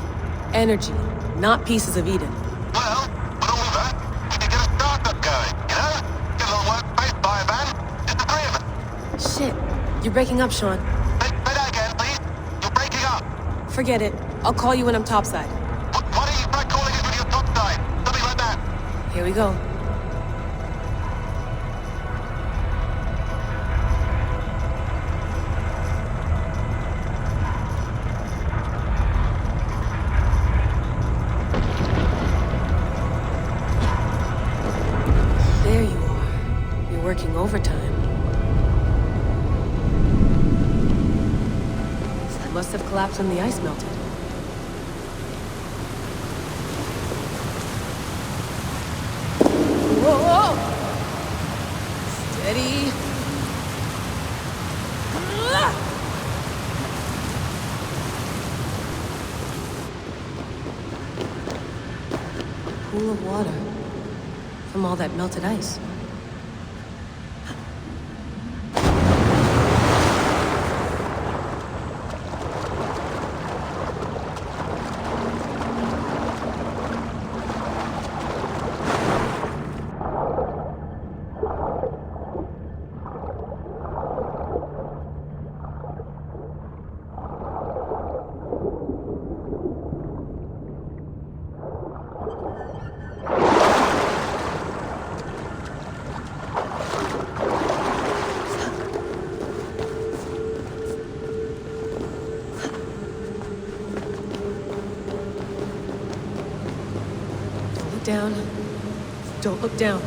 S10: Energy, not pieces of Eden.
S23: Well, but all of that, we could get a startup going, you know? Get a little workspace, buy a van, just the three of us.
S10: Shit, you're breaking up, Sean.
S23: Say that again, please. You're breaking up.
S10: Forget it. I'll call you when I'm topside.
S23: Why don't you try calling us when you're topside? Something like that.
S10: Here we go. must have collapsed when the ice melted. Whoa! Steady. Pool of water from all that melted ice. Down. Don't look down.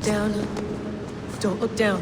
S10: Down. Don't look down.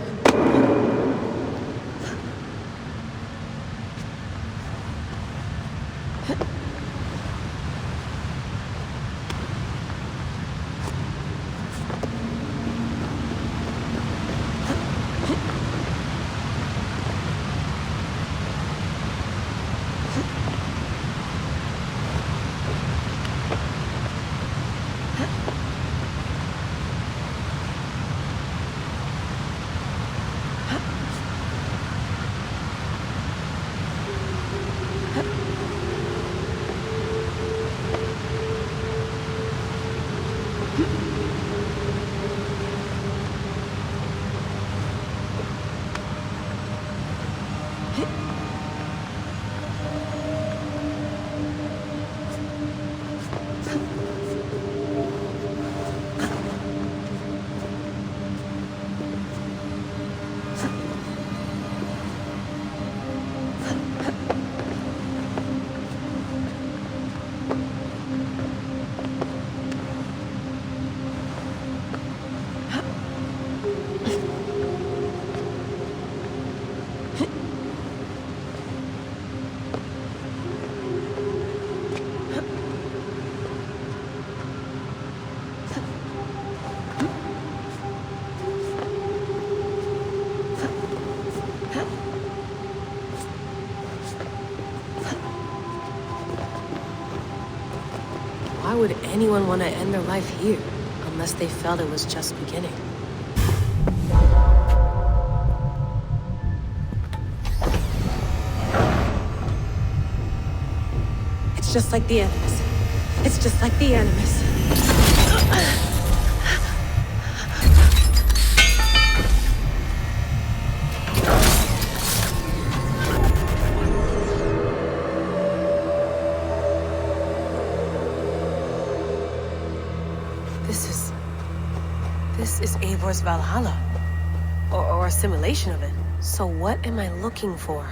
S10: anyone want to end their life here? Unless they felt it was just beginning. It's just like the Animus. It's just like the Animus. This is Eivor's Valhalla. Or a simulation of it. So what am I looking for?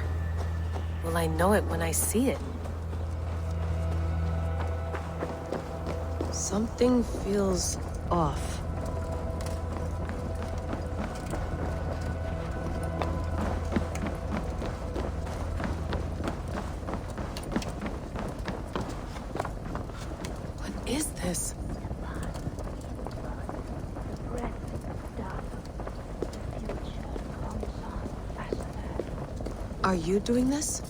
S10: Will I know it when I see it? Something feels off. What is this? Are you doing this?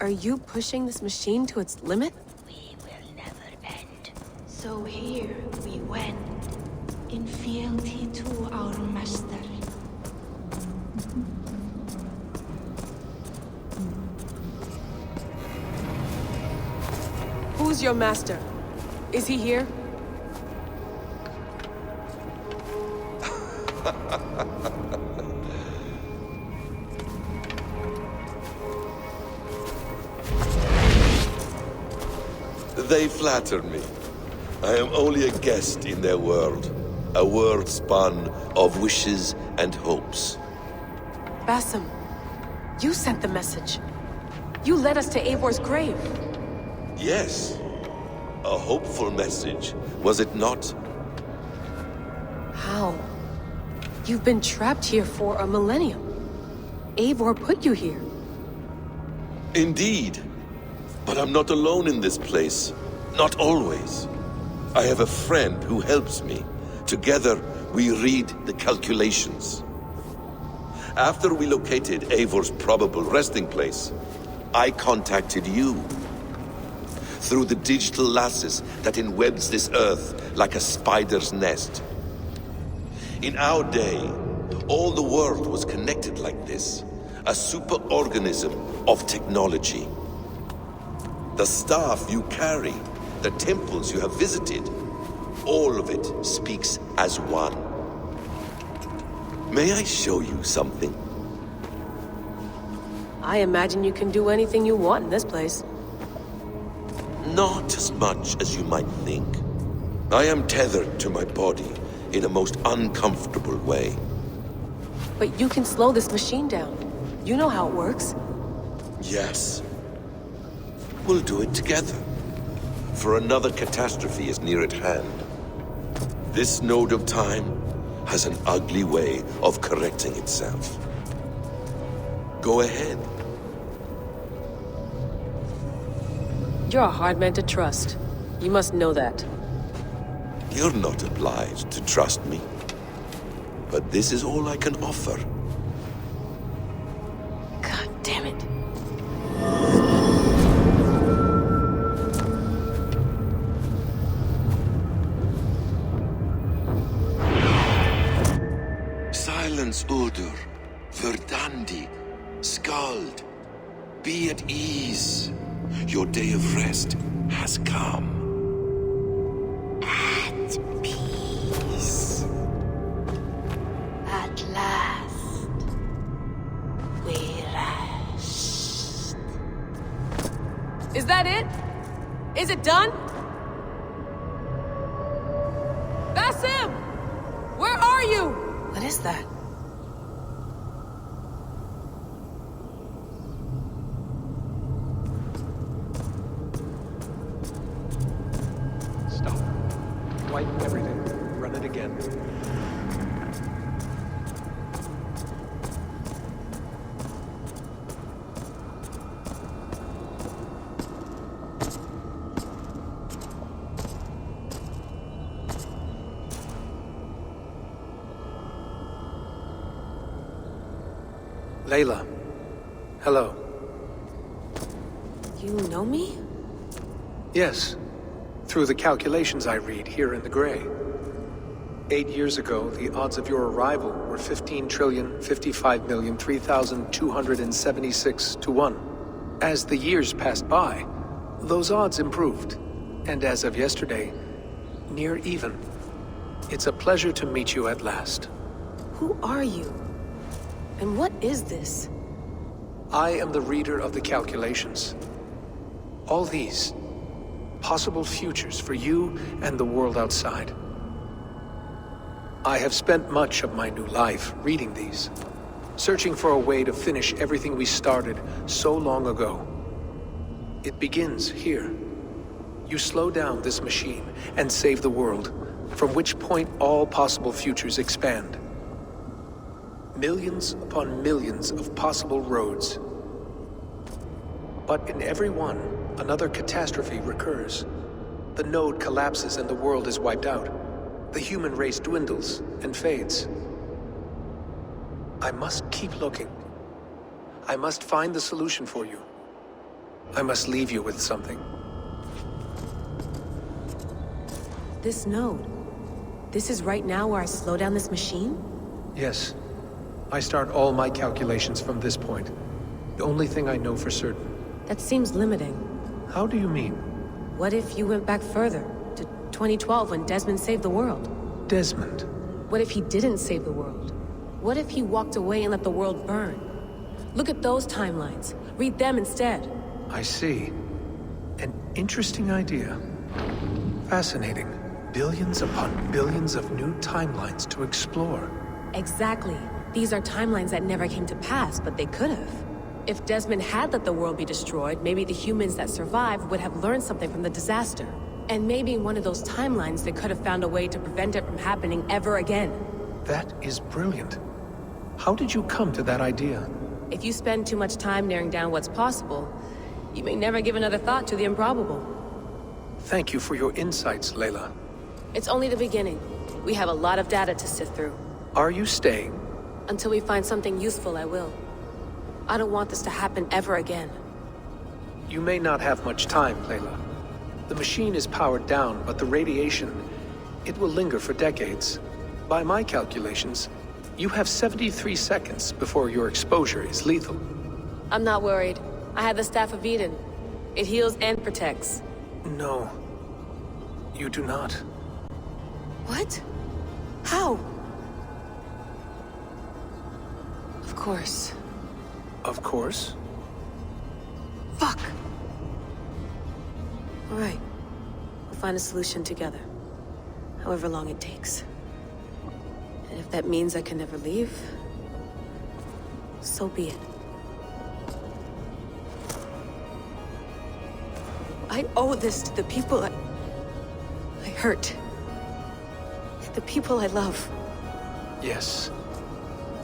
S10: Are you pushing this machine to its limit?
S6: We will never end. So here we went, in fealty to our master.
S10: Who's your master? Is he here?
S21: They flatter me. I am only a guest in their world. A world spun of wishes and hopes.
S10: Basim, you sent the message. You led us to Eivor's grave.
S21: Yes. A hopeful message, was it not?
S10: How? You've been trapped here for a millennium. Eivor put you here.
S21: Indeed. But I'm not alone in this place. Not always. I have a friend who helps me. Together, we read the calculations. After we located Eivor's probable resting place, I contacted you. Through the digital lasses that enwebs this earth like a spider's nest. In our day, all the world was connected like this. A superorganism of technology. The staff you carry, the temples you have visited, all of it speaks as one. May I show you something?
S10: I imagine you can do anything you want in this place.
S21: Not as much as you might think. I am tethered to my body in a most uncomfortable way.
S10: But you can slow this machine down. You know how it works.
S21: Yes. We'll do it together. For another catastrophe is near at hand. This node of time has an ugly way of correcting itself. Go ahead.
S10: You're a hard man to trust. You must know that.
S21: You're not obliged to trust me. But this is all I can offer.
S10: God damn it.
S21: Silence, Udur. Verdandi. Skald. Be at ease. Your day of rest has come.
S6: At peace. At last. We rest.
S10: Is that it? Is it done? Basim! Where are you? What is that?
S11: Stop. Wipe everything. Run it again.
S1: Layla. Hello.
S10: You know me?
S1: Yes.
S4: Through the calculations I read here in the gray. 8 years ago, the odds of your arrival were 15,055,003,276 to 1. As the years passed by, those odds improved, and as of yesterday, near even. It's a pleasure to meet you at last.
S10: Who are you? And what is this?
S4: I am the reader of the calculations. All these, possible futures for you and the world outside. I have spent much of my new life reading these, searching for a way to finish everything we started so long ago. It begins here. You slow down this machine and save the world, from which point all possible futures expand. Millions upon millions of possible roads. But in every one, another catastrophe recurs. The node collapses and the world is wiped out. The human race dwindles and fades. I must keep looking. I must find the solution for you. I must leave you with something.
S10: This node. This is right now where I slow down this machine?
S4: Yes. I start all my calculations from this point. The only thing I know for certain.
S10: That seems limiting.
S4: How do you mean?
S10: What if you went back further, to 2012 when Desmond saved the world?
S4: Desmond?
S10: What if he didn't save the world? What if he walked away and let the world burn? Look at those timelines. Read them instead.
S4: I see. An interesting idea. Fascinating. Billions upon billions of new timelines to explore.
S10: Exactly. These are timelines that never came to pass, but they could have. If Desmond had let the world be destroyed, maybe the humans that survived would have learned something from the disaster. And maybe in one of those timelines they could have found a way to prevent it from happening ever again.
S4: That is brilliant. How did you come to that idea?
S10: If you spend too much time narrowing down what's possible, you may never give another thought to the improbable.
S4: Thank you for your insights, Layla.
S10: It's only the beginning. We have a lot of data to sift through.
S4: Are you staying?
S10: Until we find something useful, I will. I don't want this to happen ever again.
S4: You may not have much time, Layla. The machine is powered down, but the radiation, it will linger for decades. By my calculations, you have 73 seconds before your exposure is lethal.
S10: I'm not worried. I have the Staff of Eden. It heals and protects.
S4: No. You do not.
S10: What? How? Of course.
S4: Of course?
S10: Fuck! All right. We'll find a solution together. However long it takes. And if that means I can never leave, so be it. I owe this to the people I hurt. The people I love.
S4: Yes.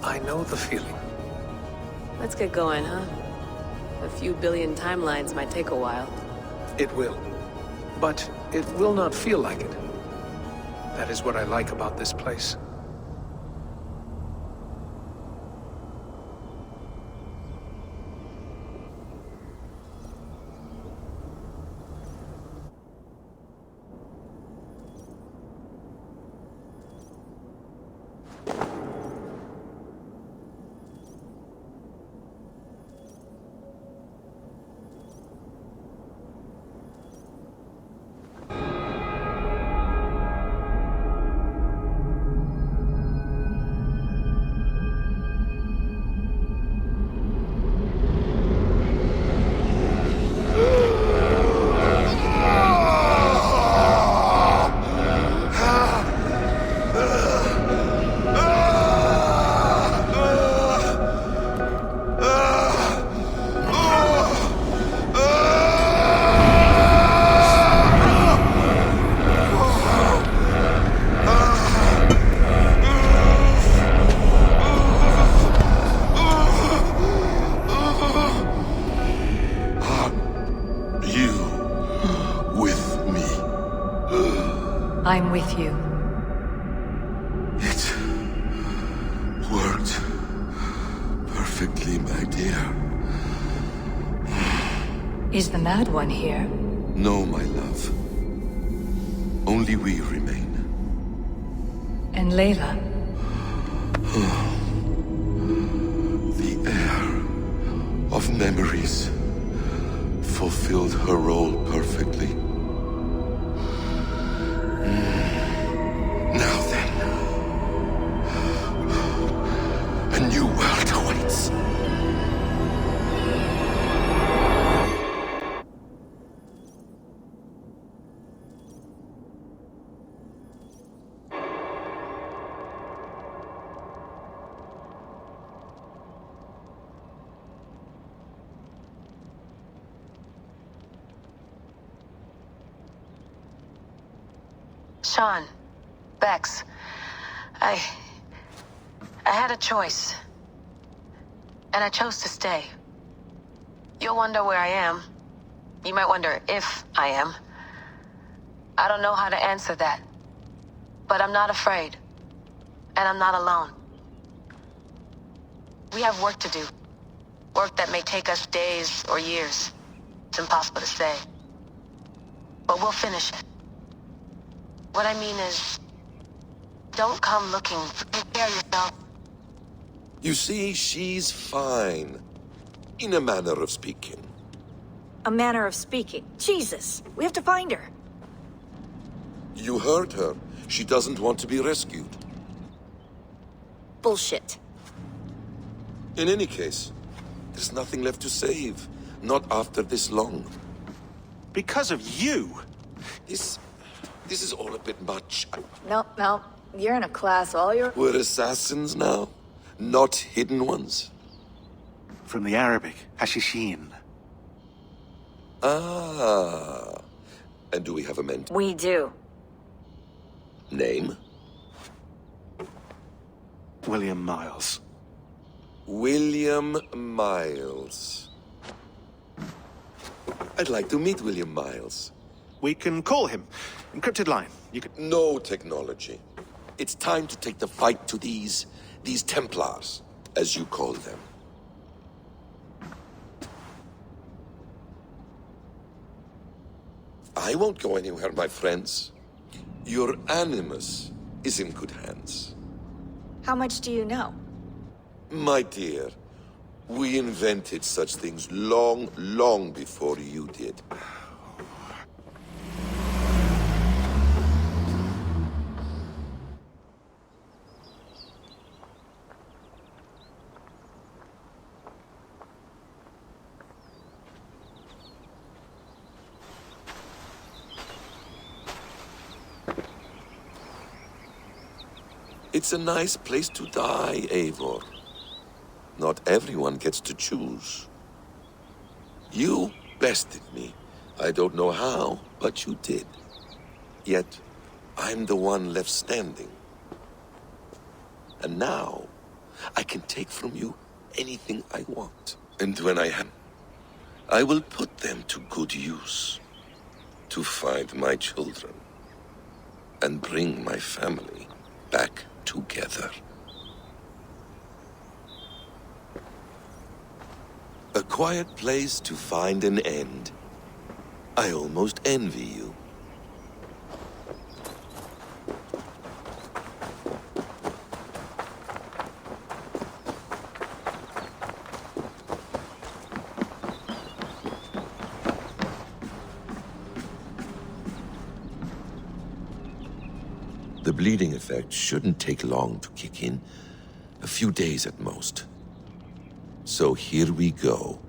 S4: I know the feeling.
S10: Let's get going, huh? A few billion timelines might take a while.
S4: It will. But it will not feel like it. That is what I like about this place.
S14: I'm with you.
S21: It worked perfectly, my dear.
S14: Is the Mad One here?
S21: No, my love. Only we remain.
S14: And Layla?
S21: The heir of memories fulfilled her role perfectly. Now then, a new world awaits.
S16: Sean, Bex, I had a choice. And I chose to stay. You'll wonder where I am. You might wonder if I am. I don't know how to answer that. But I'm not afraid. And I'm not alone. We have work to do. Work that may take us days or years. It's impossible to say. But we'll finish it. What I mean is, don't come looking. Take care of yourself.
S21: You see, she's fine. In a manner of speaking.
S22: A manner of speaking. Jesus, we have to find her.
S21: You heard her. She doesn't want to be rescued.
S22: Bullshit.
S21: In any case, there's nothing left to save. Not after this long.
S23: Because of you?
S21: This is all a bit much.
S22: No. You're in a class, all your...
S21: We're assassins now? Not hidden ones?
S23: From the Arabic, Hashishin.
S21: Ah. And do we have a mentor?
S22: We do.
S21: Name?
S23: William Miles.
S21: William Miles. I'd like to meet William Miles.
S23: We can call him. Encrypted line. You can...
S21: No technology. It's time to take the fight to these Templars, as you call them. I won't go anywhere, my friends. Your animus is in good hands.
S22: How much do you know?
S21: My dear, we invented such things long, long before you did. It's a nice place to die, Eivor. Not everyone gets to choose. You bested me. I don't know how, but you did. Yet, I'm the one left standing. And now, I can take from you anything I want. And when I am, I will put them to good use. To find my children. And bring my family back together. A quiet place to find an end. I almost envy you. The bleeding effect shouldn't take long to kick in. A few days at most. So here we go.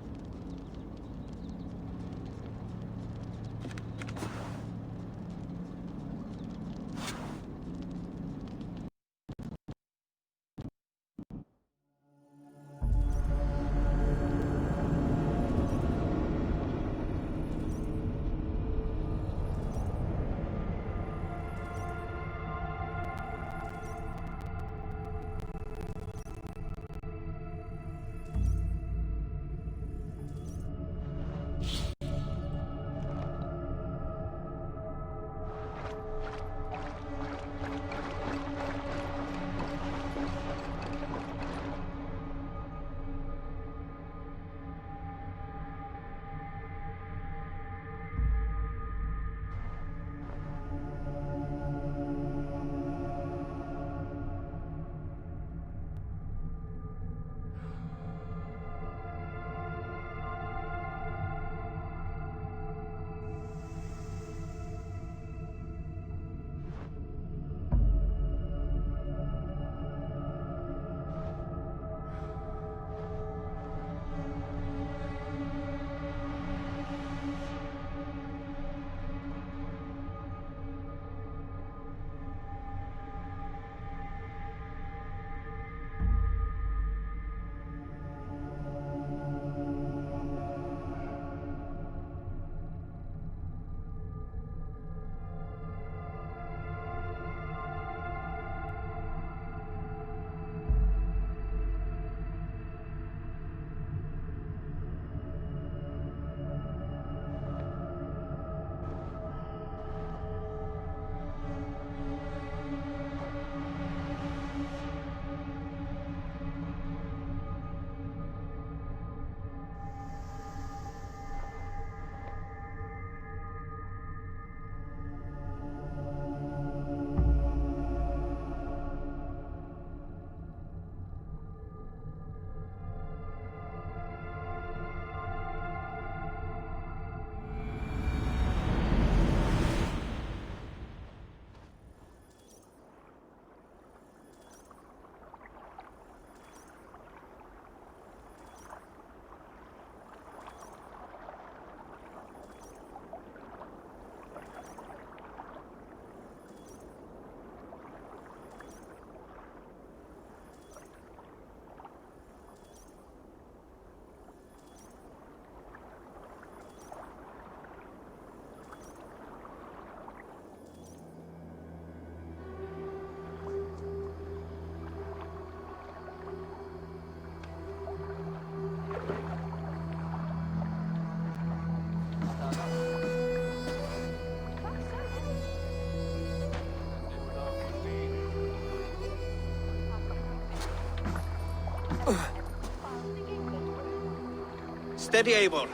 S11: Steady, Eivor.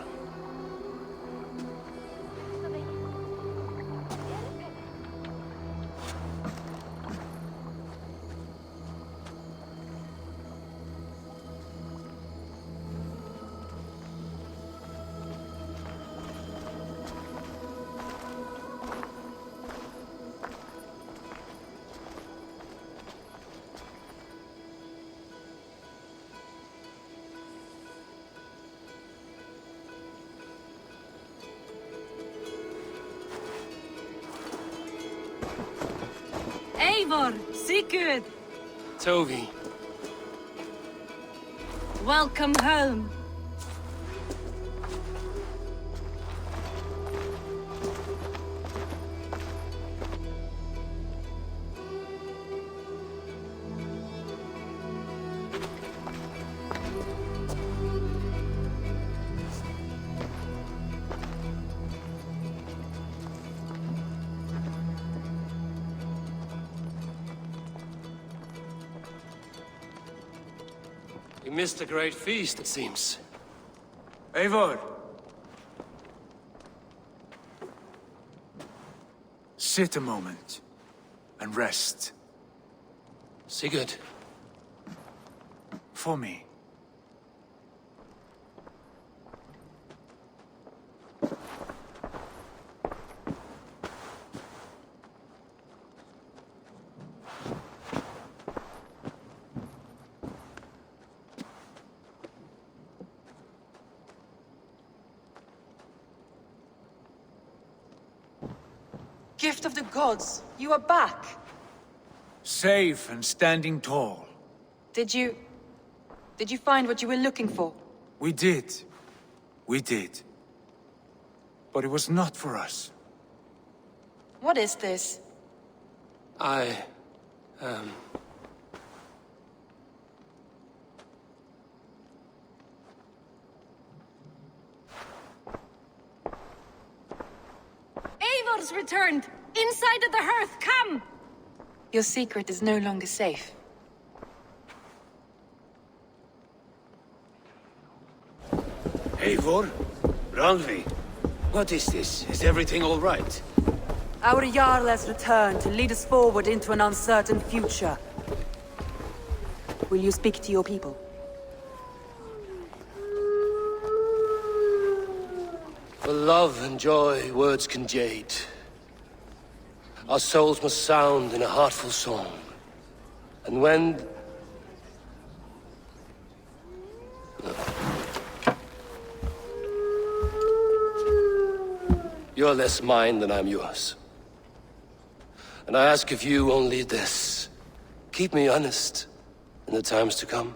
S2: Eivor, Sigurd,
S1: Tovi.
S2: welcome home.
S1: You missed a great feast, it seems.
S8: Eivor! Sit a moment and rest.
S1: Sigurd.
S8: For me.
S2: Gift of the gods, you are back.
S8: Safe and standing tall.
S2: Did you find what you were looking for?
S8: We did. We did. But it was not for us.
S2: What is this? Eivor's returned! Inside of the hearth, come! Your secret is no longer safe.
S5: Eivor? Randvi? What is this? Is everything all right?
S2: Our Jarl has returned to lead us forward into an uncertain future. Will you speak to your people?
S1: For love and joy, words can jade. Our souls must sound in a heartful song. And when... You're less mine than I'm yours. And I ask of you only this. Keep me honest in the times to come.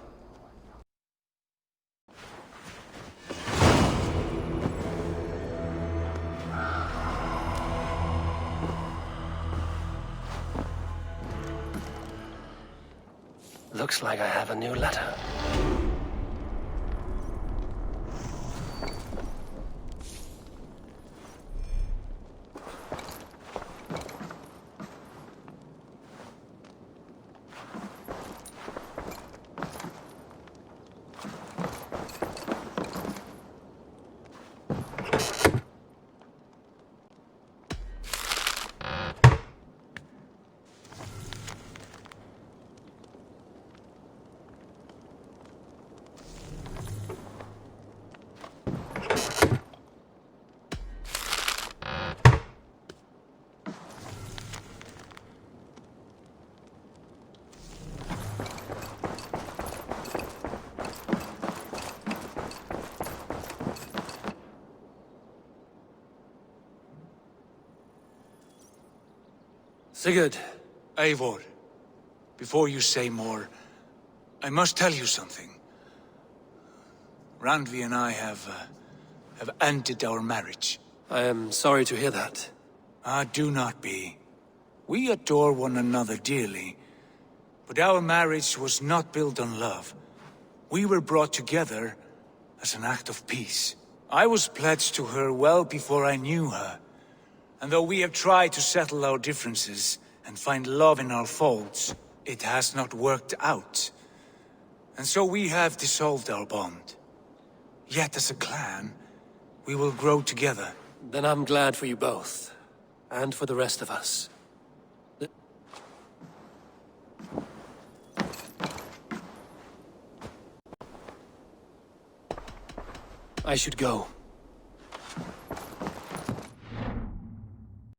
S1: Looks like I have a new letter. Sigurd.
S8: Eivor, before you say more, I must tell you something. Randvi and I have ended our marriage.
S1: I am sorry to hear that.
S8: Ah, do not be. We adore one another dearly, but our marriage was not built on love. We were brought together as an act of peace. I was pledged to her well before I knew her. And though we have tried to settle our differences and find love in our faults, it has not worked out. And so we have dissolved our bond. Yet as a clan, we will grow together.
S1: Then I'm glad for you both. And for the rest of us. I should go.